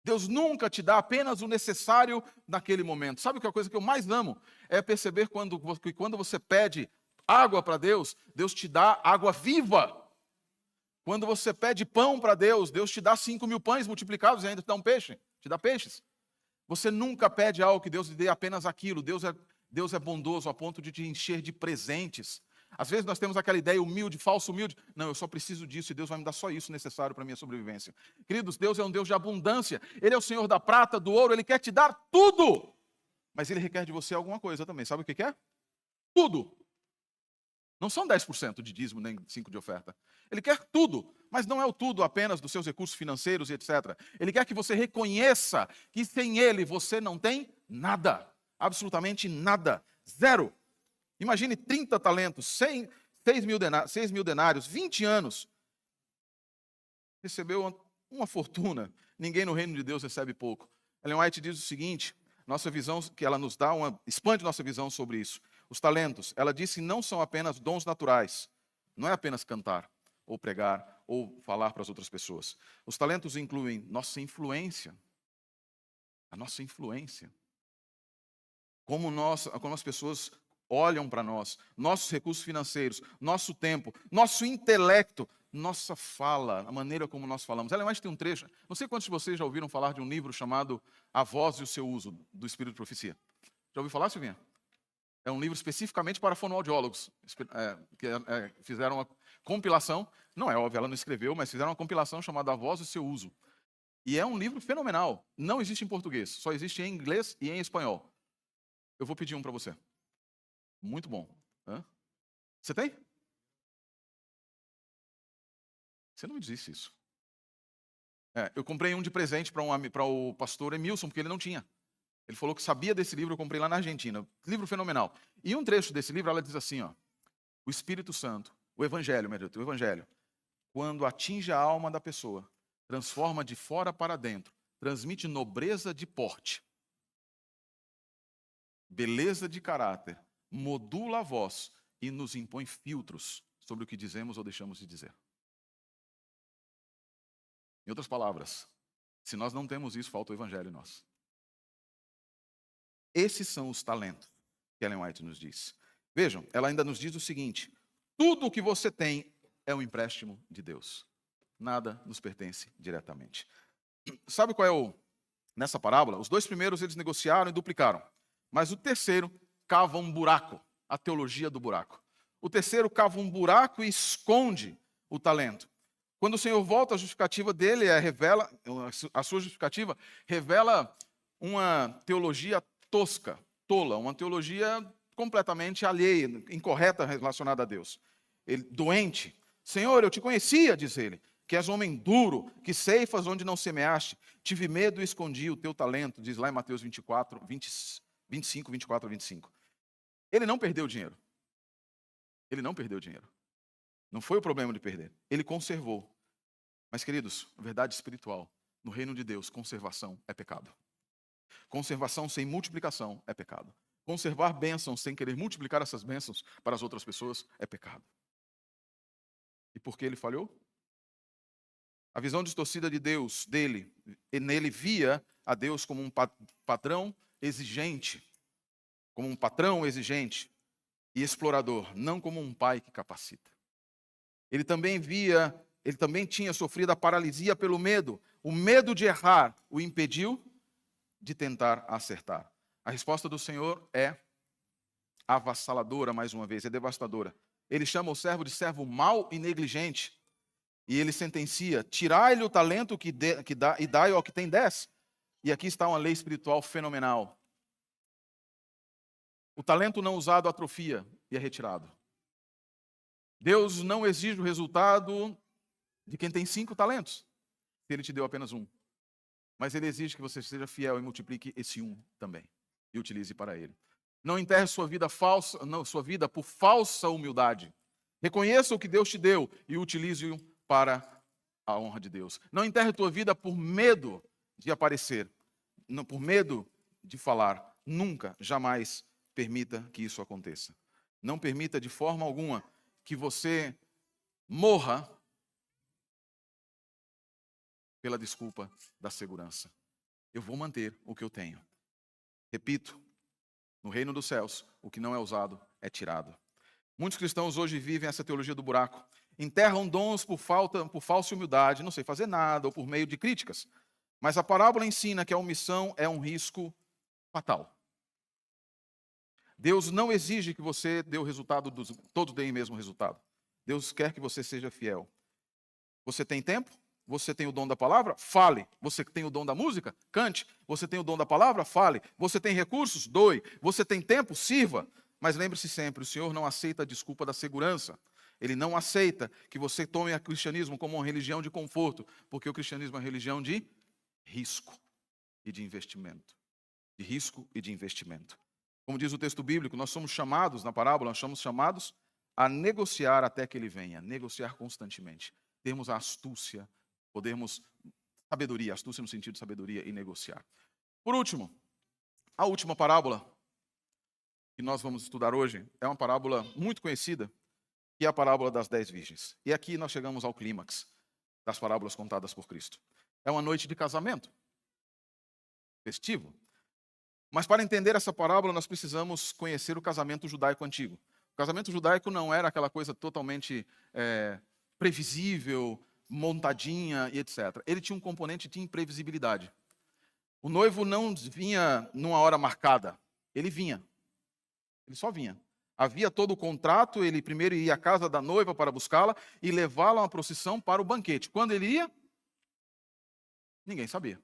Deus nunca te dá apenas o necessário naquele momento. Sabe que a coisa que eu mais amo é perceber que quando você pede água para Deus, Deus te dá água viva. Quando você pede pão para Deus, Deus te dá 5.000 pães multiplicados e ainda te dá um peixe, te dá peixes. Você nunca pede algo que Deus lhe dê apenas aquilo. Deus é bondoso a ponto de te encher de presentes. Às vezes nós temos aquela ideia humilde, falso humilde. Não, eu só preciso disso e Deus vai me dar só isso necessário para a minha sobrevivência. Queridos, Deus é um Deus de abundância. Ele é o Senhor da prata, do ouro, Ele quer te dar tudo. Mas Ele requer de você alguma coisa também. Sabe o que é? Tudo. Não são 10% de dízimo, nem 5% de oferta. Ele quer tudo, mas não é o tudo apenas dos seus recursos financeiros e etc. Ele quer que você reconheça que sem Ele você não tem nada. Absolutamente nada. Zero. Imagine 30 talentos, 6 mil denários, 20 anos. Recebeu uma fortuna. Ninguém no reino de Deus recebe pouco. Ellen White diz o seguinte, nossa visão, que ela nos dá, expande nossa visão sobre isso. Os talentos, ela disse, não são apenas dons naturais. Não é apenas cantar, ou pregar, ou falar para as outras pessoas. Os talentos incluem nossa influência. A nossa influência. Como as pessoas olham para nós, nossos recursos financeiros, nosso tempo, nosso intelecto, nossa fala, a maneira como nós falamos. Ela mais tem um trecho, não sei quantos de vocês já ouviram falar de um livro chamado A Voz e o Seu Uso, do Espírito de Profecia. Já ouviu falar, Silvinha? É um livro especificamente para fonoaudiólogos, que fizeram uma compilação, não é óbvio, ela não escreveu, mas fizeram uma compilação chamada A Voz e o Seu Uso. E é um livro fenomenal, não existe em português, só existe em inglês e em espanhol. Eu vou pedir um para você. Muito bom. Você tem? Você não me disse isso. Eu comprei um de presente para o pastor Emilson, porque ele não tinha. Ele falou que sabia desse livro, eu comprei lá na Argentina. Livro fenomenal. E um trecho desse livro, ela diz assim, ó, o Espírito Santo, o Evangelho, quando atinge a alma da pessoa, transforma de fora para dentro, transmite nobreza de porte, beleza de caráter, modula a voz e nos impõe filtros sobre o que dizemos ou deixamos de dizer. Em outras palavras, se nós não temos isso, falta o Evangelho em nós. Esses são os talentos que Ellen White nos diz. Vejam, ela ainda nos diz o seguinte, tudo o que você tem é um empréstimo de Deus. Nada nos pertence diretamente. Sabe qual é nessa parábola? Os 2 primeiros eles negociaram e duplicaram. Mas o terceiro cava um buraco, a teologia do buraco. O terceiro cava um buraco e esconde o talento. Quando o Senhor volta, a justificativa dele a sua justificativa revela uma teologia tosca, tola, uma teologia completamente alheia, incorreta relacionada a Deus. Ele, doente, Senhor, eu te conhecia, diz ele, que és homem duro, que ceifas onde não semeaste, tive medo e escondi o teu talento, diz lá em Mateus 25, 24 a 25. Ele não perdeu dinheiro. Ele não perdeu dinheiro. Não foi o problema de perder. Ele conservou. Mas, queridos, verdade espiritual, no reino de Deus, conservação é pecado. Conservação sem multiplicação é pecado. Conservar bênçãos sem querer multiplicar essas bênçãos para as outras pessoas é pecado. E por que ele falhou? A visão distorcida de Deus, nele via a Deus como um patrão exigente, e explorador, não como um pai que capacita. Ele também tinha sofrido a paralisia pelo medo. O medo de errar o impediu de tentar acertar. A resposta do Senhor é avassaladora, mais uma vez, é devastadora. Ele chama o servo de servo mau e negligente. E ele sentencia, tirai-lhe o talento e dai ao que tem 10. E aqui está uma lei espiritual fenomenal. O talento não usado atrofia e é retirado. Deus não exige o resultado de quem tem 5 talentos, se ele te deu apenas 1. Mas ele exige que você seja fiel e multiplique esse 1 também. E utilize para ele. Não enterre sua vida por falsa humildade. Reconheça o que Deus te deu e utilize-o para a honra de Deus. Não enterre tua vida por medo de aparecer, não por medo de falar. Nunca, jamais permita que isso aconteça. Não permita de forma alguma que você morra pela desculpa da segurança. Eu vou manter o que eu tenho. Repito, no reino dos céus, o que não é usado é tirado. Muitos cristãos hoje vivem essa teologia do buraco. Enterram dons por falsa humildade, não sei fazer nada, ou por meio de críticas. Mas a parábola ensina que a omissão é um risco fatal. Deus não exige que você dê o resultado, todos deem o mesmo resultado. Deus quer que você seja fiel. Você tem tempo? Você tem o dom da palavra? Fale. Você tem o dom da música? Cante. Você tem o dom da palavra? Fale. Você tem recursos? Doe. Você tem tempo? Sirva. Mas lembre-se sempre, o Senhor não aceita a desculpa da segurança. Ele não aceita que você tome o cristianismo como uma religião de conforto, porque o cristianismo é uma religião de risco e de investimento. De risco e de investimento. Como diz o texto bíblico, nós somos chamados, na parábola, nós somos chamados a negociar até que ele venha, negociar constantemente. Termos a astúcia, podermos, sabedoria, astúcia no sentido de sabedoria e negociar. Por último, a última parábola que nós vamos estudar hoje é uma parábola muito conhecida, que é a parábola das 10 virgens. E aqui nós chegamos ao clímax das parábolas contadas por Cristo. É uma noite de casamento, festivo. Mas para entender essa parábola, nós precisamos conhecer o casamento judaico antigo. O casamento judaico não era aquela coisa totalmente previsível, montadinha e etc. Ele tinha um componente de imprevisibilidade. O noivo não vinha numa hora marcada, ele vinha. Ele só vinha. Havia todo o contrato, ele primeiro ia à casa da noiva para buscá-la e levá-la a uma procissão para o banquete. Quando ele ia, ninguém sabia.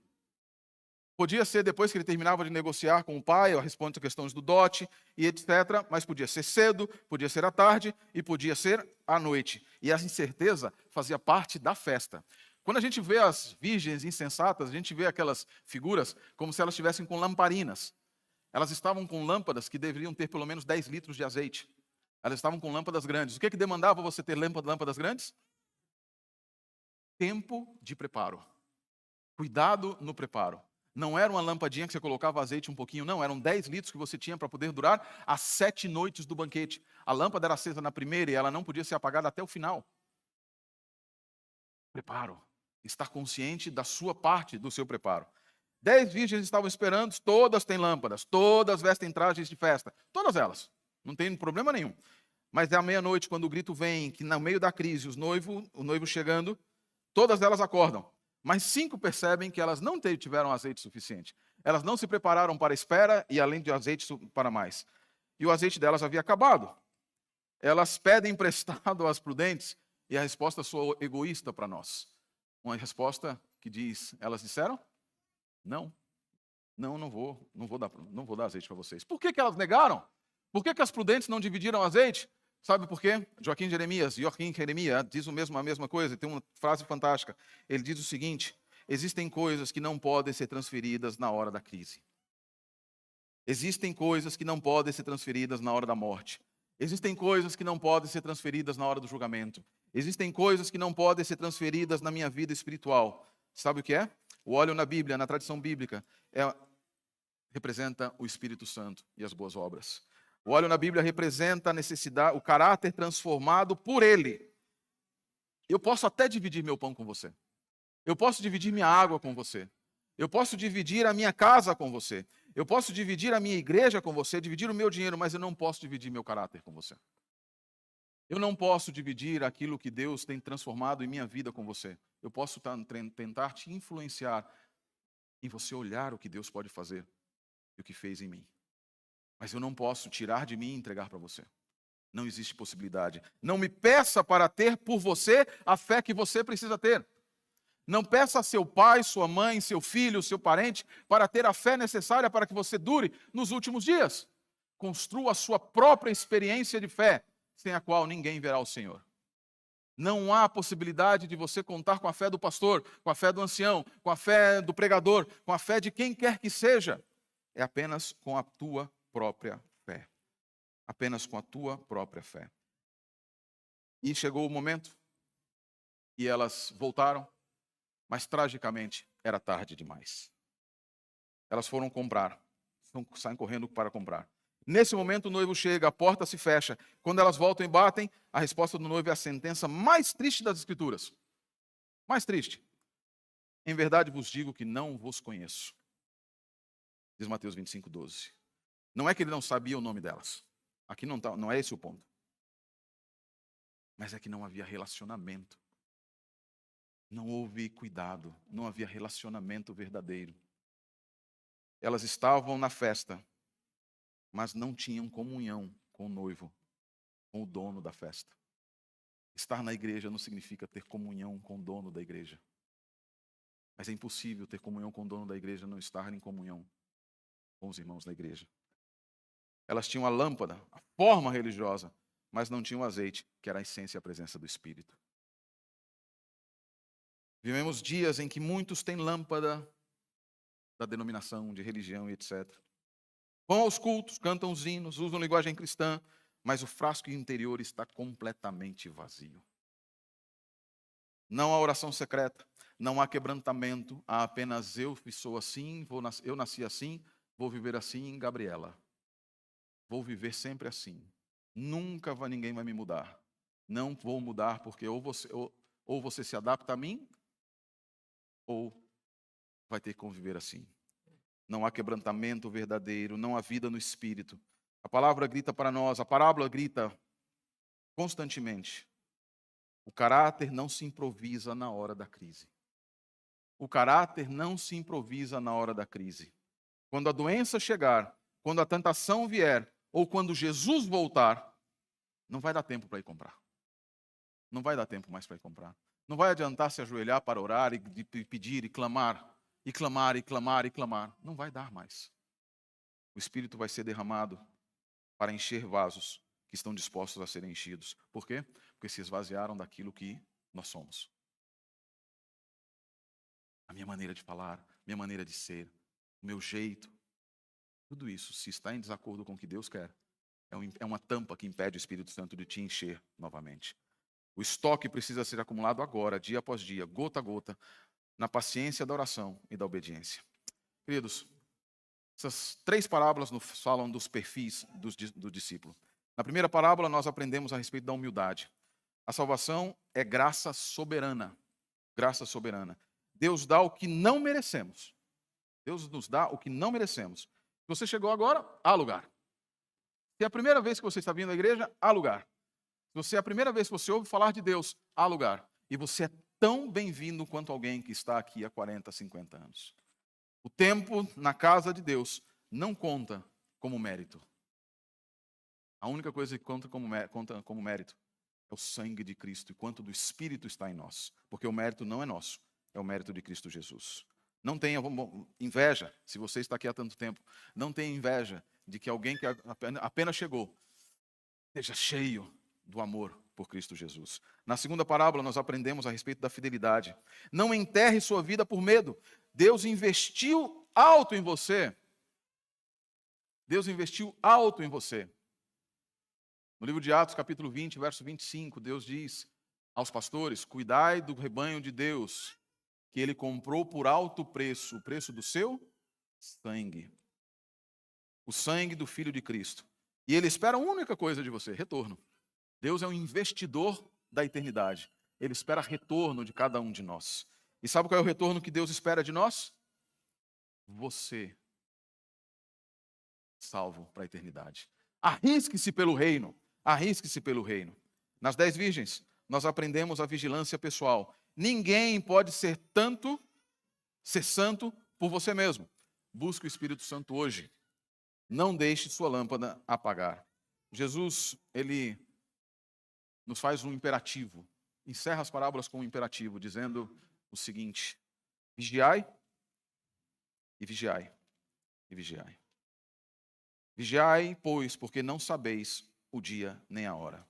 Podia ser depois que ele terminava de negociar com o pai, a respeito de questões do dote e etc. Mas podia ser cedo, podia ser à tarde e podia ser à noite. E a incerteza fazia parte da festa. Quando a gente vê as virgens insensatas, a gente vê aquelas figuras como se elas estivessem com lamparinas. Elas estavam com lâmpadas que deveriam ter pelo menos 10 litros de azeite. Elas estavam com lâmpadas grandes. O que demandava você ter lâmpadas grandes? Tempo de preparo. Cuidado no preparo. Não era uma lampadinha que você colocava azeite um pouquinho, não. Eram 10 litros que você tinha para poder durar as 7 noites do banquete. A lâmpada era acesa na primeira e ela não podia ser apagada até o final. Preparo. Estar consciente da sua parte, do seu preparo. 10 virgens estavam esperando, todas têm lâmpadas, todas vestem trajes de festa. Todas elas. Não tem problema nenhum. Mas é à meia-noite, quando o grito vem, que no meio da crise, o noivo chegando, todas elas acordam. Mas 5 percebem que elas não tiveram azeite suficiente. Elas não se prepararam para a espera e além de azeite para mais. E o azeite delas havia acabado. Elas pedem emprestado às prudentes e a resposta soa egoísta para nós. Uma resposta que diz, elas disseram? Não vou dar azeite para vocês. Por que elas negaram? Por que as prudentes não dividiram o azeite? Sabe por quê? Joaquim Jeremias diz a mesma coisa, tem uma frase fantástica. Ele diz o seguinte: existem coisas que não podem ser transferidas na hora da crise. Existem coisas que não podem ser transferidas na hora da morte. Existem coisas que não podem ser transferidas na hora do julgamento. Existem coisas que não podem ser transferidas na minha vida espiritual. Sabe o que é? O óleo na Bíblia, na tradição bíblica, representa o Espírito Santo e as boas obras. O óleo na Bíblia representa a necessidade, o caráter transformado por Ele. Eu posso até dividir meu pão com você. Eu posso dividir minha água com você. Eu posso dividir a minha casa com você. Eu posso dividir a minha igreja com você, dividir o meu dinheiro, mas eu não posso dividir meu caráter com você. Eu não posso dividir aquilo que Deus tem transformado em minha vida com você. Eu posso tentar te influenciar em você olhar o que Deus pode fazer e o que fez em mim. Mas eu não posso tirar de mim e entregar para você. Não existe possibilidade. Não me peça para ter por você a fé que você precisa ter. Não peça a seu pai, sua mãe, seu filho, seu parente para ter a fé necessária para que você dure nos últimos dias. Construa a sua própria experiência de fé, sem a qual ninguém verá o Senhor. Não há possibilidade de você contar com a fé do pastor, com a fé do ancião, com a fé do pregador, com a fé de quem quer que seja. É apenas com a tua própria fé. Apenas com a tua própria fé. E chegou o momento e elas voltaram, mas tragicamente era tarde demais. Elas foram comprar, saem correndo para comprar. Nesse momento o noivo chega, a porta se fecha. Quando elas voltam e batem, a resposta do noivo é a sentença mais triste das Escrituras. Mais triste. Em verdade vos digo que não vos conheço. Diz Mateus 25:12. Não é que ele não sabia o nome delas. Aqui não é esse o ponto. Mas é que não havia relacionamento. Não houve cuidado. Não havia relacionamento verdadeiro. Elas estavam na festa. mas não tinham comunhão com o noivo, com o dono da festa. Estar na igreja não significa ter comunhão com o dono da igreja. Mas é impossível ter comunhão com o dono da igreja e não estar em comunhão com os irmãos da igreja. Elas tinham a lâmpada, a forma religiosa, mas não tinham o azeite, que era a essência e a presença do Espírito. Vivemos dias em que muitos têm lâmpada da denominação, de religião e etc. Vão aos cultos, cantam os hinos, usam linguagem cristã, mas o frasco interior está completamente vazio. Não há oração secreta, não há quebrantamento, há apenas eu sou assim, eu nasci assim, vou viver assim, Gabriela. Vou viver sempre assim. Nunca ninguém vai me mudar. Não vou mudar porque ou você se adapta a mim, ou vai ter que conviver assim. Não há quebrantamento verdadeiro, não há vida no Espírito. A palavra grita para nós, a parábola grita constantemente. O caráter não se improvisa na hora da crise. O caráter não se improvisa na hora da crise. Quando a doença chegar, quando a tentação vier, ou quando Jesus voltar, não vai dar tempo para ir comprar. Não vai dar tempo mais para ir comprar. Não vai adiantar se ajoelhar para orar e pedir e clamar, e clamar, e clamar, e clamar. Não vai dar mais. O Espírito vai ser derramado para encher vasos que estão dispostos a serem enchidos. Por quê? Porque se esvaziaram daquilo que nós somos. A minha maneira de falar, minha maneira de ser, o meu jeito, tudo isso, se está em desacordo com o que Deus quer, é uma tampa que impede o Espírito Santo de te encher novamente. O estoque precisa ser acumulado agora, dia após dia, gota a gota, na paciência da oração e da obediência. Queridos, essas 3 parábolas nos falam dos perfis do discípulo. Na primeira parábola, nós aprendemos a respeito da humildade. A salvação é graça soberana. Graça soberana. Deus dá o que não merecemos. Deus nos dá o que não merecemos. Se você chegou agora, há lugar. Se é a primeira vez que você está vindo à igreja, há lugar. Se você é a primeira vez que você ouve falar de Deus, há lugar. E você é tão bem-vindo quanto alguém que está aqui há 40, 50 anos. O tempo na casa de Deus não conta como mérito. A única coisa que conta como mérito é o sangue de Cristo e quanto do Espírito está em nós. Porque o mérito não é nosso, é o mérito de Cristo Jesus. Não tenha inveja, se você está aqui há tanto tempo, não tenha inveja de que alguém que apenas chegou esteja cheio do amor por Cristo Jesus. Na segunda parábola, nós aprendemos a respeito da fidelidade. Não enterre sua vida por medo. Deus investiu alto em você. Deus investiu alto em você. No livro de Atos, capítulo 20, verso 25, Deus diz aos pastores: cuidai do rebanho de Deus, que ele comprou por alto preço, o preço do seu sangue. O sangue do Filho de Cristo. E ele espera a única coisa de você: retorno. Deus é um investidor da eternidade. Ele espera retorno de cada um de nós. E sabe qual é o retorno que Deus espera de nós? Você, salvo para a eternidade. Arrisque-se pelo reino. Arrisque-se pelo reino. Nas 10 virgens, nós aprendemos a vigilância pessoal. Ninguém pode ser santo por você mesmo. Busque o Espírito Santo hoje. Não deixe sua lâmpada apagar. Jesus, ele nos faz um imperativo. Encerra as parábolas com um imperativo, dizendo o seguinte: vigiai e vigiai e vigiai. Vigiai, pois, porque não sabeis o dia nem a hora.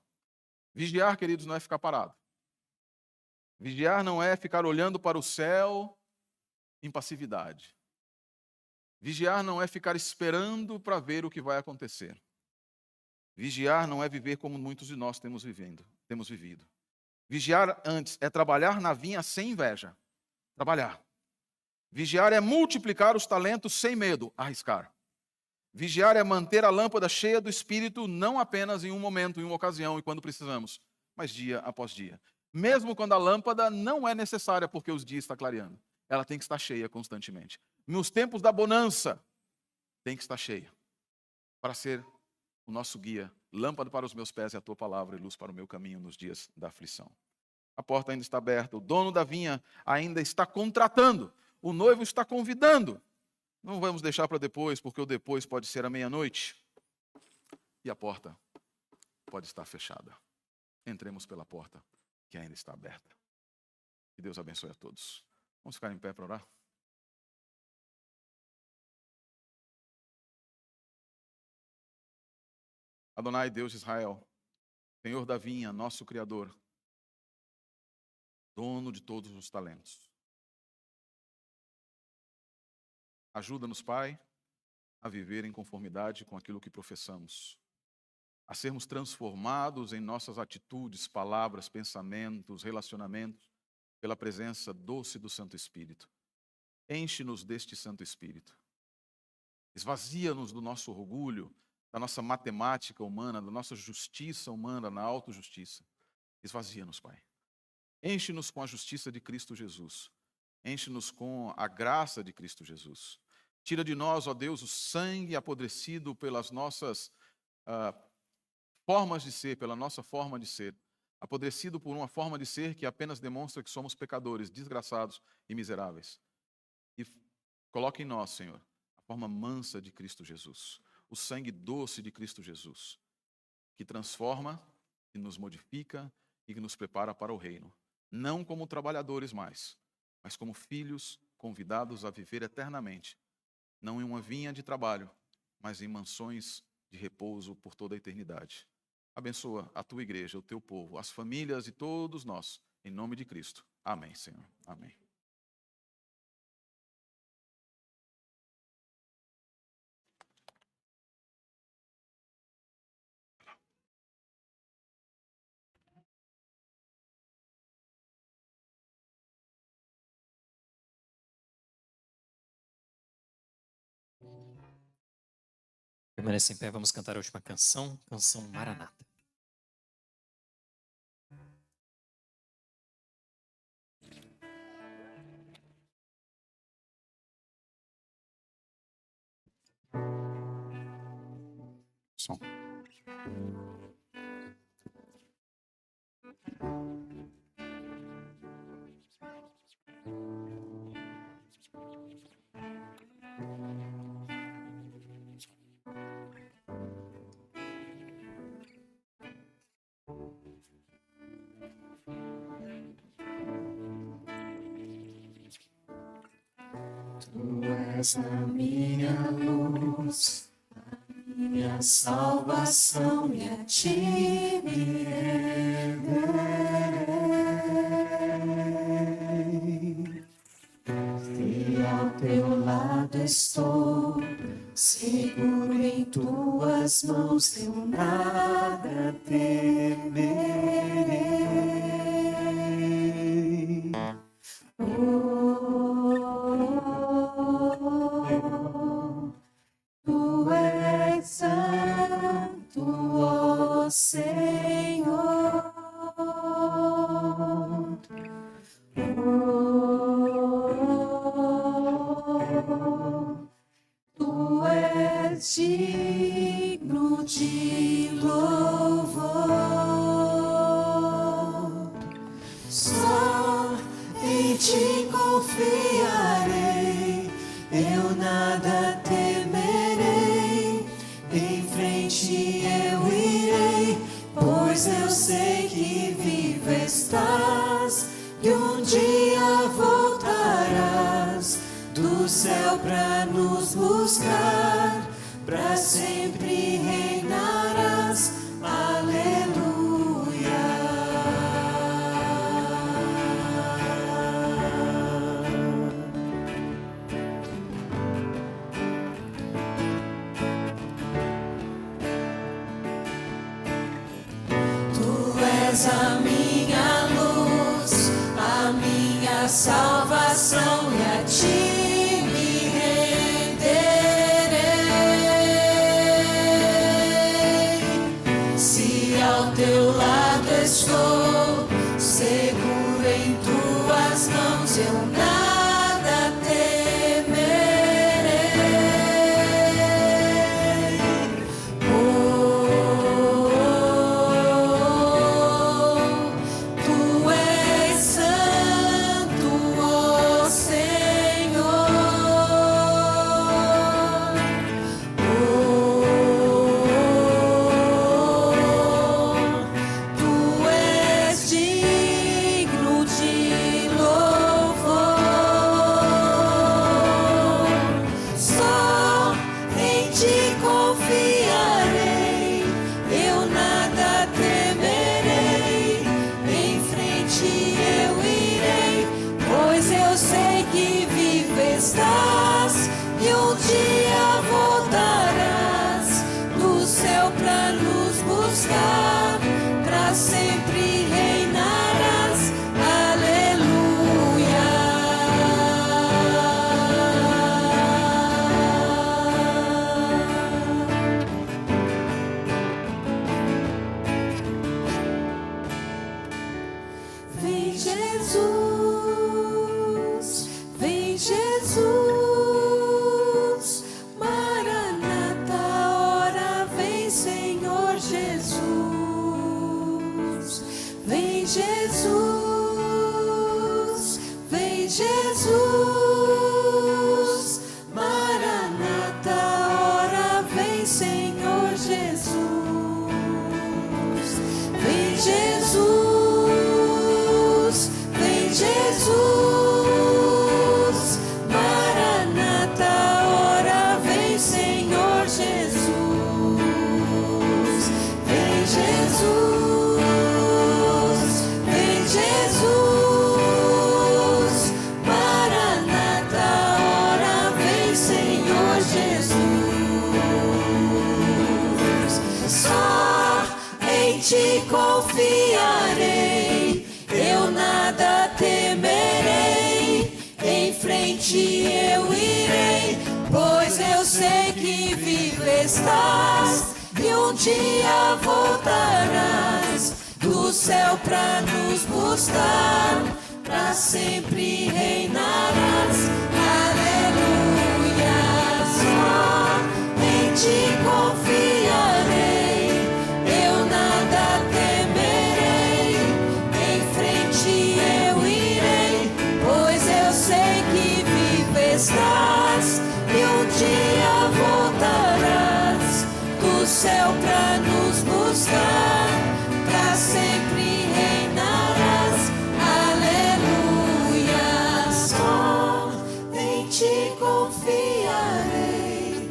Vigiar, queridos, não é ficar parado. Vigiar não é ficar olhando para o céu em passividade. Vigiar não é ficar esperando para ver o que vai acontecer. Vigiar não é viver como muitos de nós temos vivido. Vigiar antes é trabalhar na vinha sem inveja. Trabalhar. Vigiar é multiplicar os talentos sem medo, arriscar. Vigiar é manter a lâmpada cheia do Espírito, não apenas em um momento, em uma ocasião e quando precisamos, mas dia após dia. Mesmo quando a lâmpada não é necessária porque os dias estão clareando. Ela tem que estar cheia constantemente. Nos tempos da bonança, tem que estar cheia. Para ser o nosso guia, lâmpada para os meus pés é a tua palavra e luz para o meu caminho nos dias da aflição. A porta ainda está aberta, o dono da vinha ainda está contratando, o noivo está convidando. Não vamos deixar para depois, porque o depois pode ser à meia-noite. e a porta pode estar fechada. Entremos pela porta que ainda está aberta. Que Deus abençoe a todos. Vamos ficar em pé para orar? Adonai, Deus de Israel, Senhor da vinha, nosso Criador, dono de todos os talentos. Ajuda-nos, Pai, a viver em conformidade com aquilo que professamos, a sermos transformados em nossas atitudes, palavras, pensamentos, relacionamentos, pela presença doce do Santo Espírito. Enche-nos deste Santo Espírito. Esvazia-nos do nosso orgulho, da nossa matemática humana, da nossa justiça humana, na autojustiça. Esvazia-nos, Pai. Enche-nos com a justiça de Cristo Jesus. Enche-nos com a graça de Cristo Jesus. Tira de nós, ó Deus, o sangue apodrecido pelas nossas formas de ser, pela nossa forma de ser. Apodrecido por uma forma de ser que apenas demonstra que somos pecadores, desgraçados e miseráveis. E coloque em nós, Senhor, a forma mansa de Cristo Jesus. O sangue doce de Cristo Jesus, que transforma, que nos modifica e que nos prepara para o reino. Não como trabalhadores mais, mas como filhos convidados a viver eternamente. Não em uma vinha de trabalho, mas em mansões de repouso por toda a eternidade. Abençoa a tua igreja, o teu povo, as famílias e todos nós, em nome de Cristo. Amém, Senhor. Amém. Permanece em pé, vamos cantar a última canção, canção Maranata. Som. Tu és a minha luz, a minha salvação, e a ti me renderei. Se ao teu lado estou, seguro em tuas mãos, eu nada temerei. Tu és santo, ó Senhor. Tu és digno de louvor. Só em ti confiarei, eu nada temerei. Em frente eu irei, pois eu sei que vivo estás, e um dia voltarás do céu pra nos buscar, pra sempre reinarás. És a minha luz, a minha salvação, e a ti me renderei. Se ao teu lado estou, seguro em tuas mãos, eu nada temerei. Jesus, vem Jesus, Maranata, ora vem Senhor Jesus, vem Jesus, vem Jesus, Maranata, ora vem Senhor Jesus, vem Jesus, vem Jesus, Maranata, ora vem Senhor Jesus. Só em ti confiarei, eu nada temerei, em frente eu irei, pois eu sei que vivo estás e um dia voltarás do céu pra nos buscar, pra sempre reinarás. Aleluia, só em ti confiarei, eu nada temerei, em frente eu irei, pois eu sei que vivo estás e um dia voltarás do céu pra nos buscar, pra sempre reinarás. Aleluia, só em ti confiarei,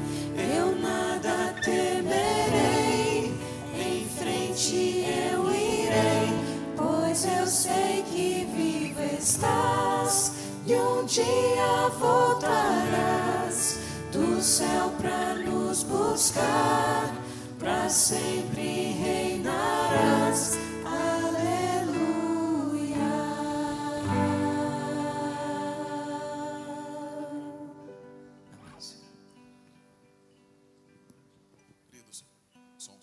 eu nada temerei, em frente eu irei, pois eu sei que vivo estás e um dia voltarás do céu pra nos buscar, pra sempre reinarás. Queridos, som.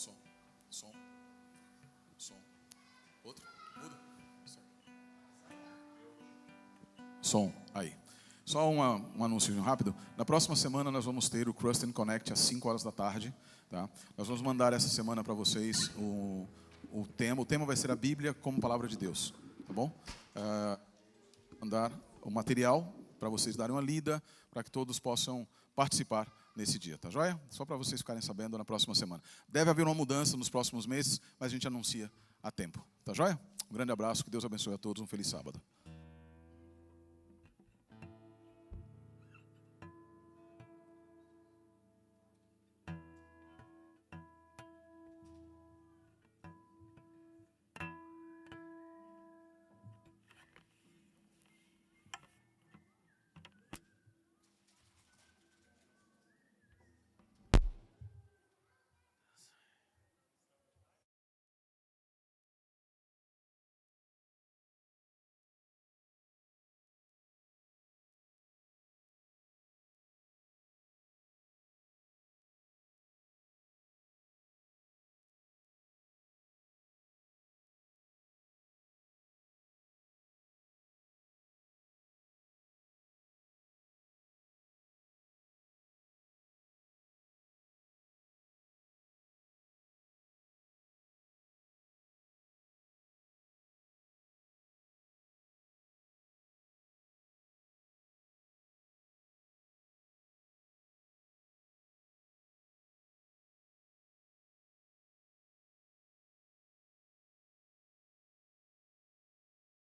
Outro? Muda. Som, aí. Só um anúncio rápido. Na próxima semana nós vamos ter o Crust and Connect às 5 horas da tarde. Tá? Nós vamos mandar essa semana para vocês o tema. O tema vai ser a Bíblia como Palavra de Deus. Tá bom? Mandar o material para vocês darem uma lida, para que todos possam participar nesse dia. Tá joia? Só para vocês ficarem sabendo na próxima semana. Deve haver uma mudança nos próximos meses, mas a gente anuncia a tempo. Tá joia? Um grande abraço, que Deus abençoe a todos, um feliz sábado.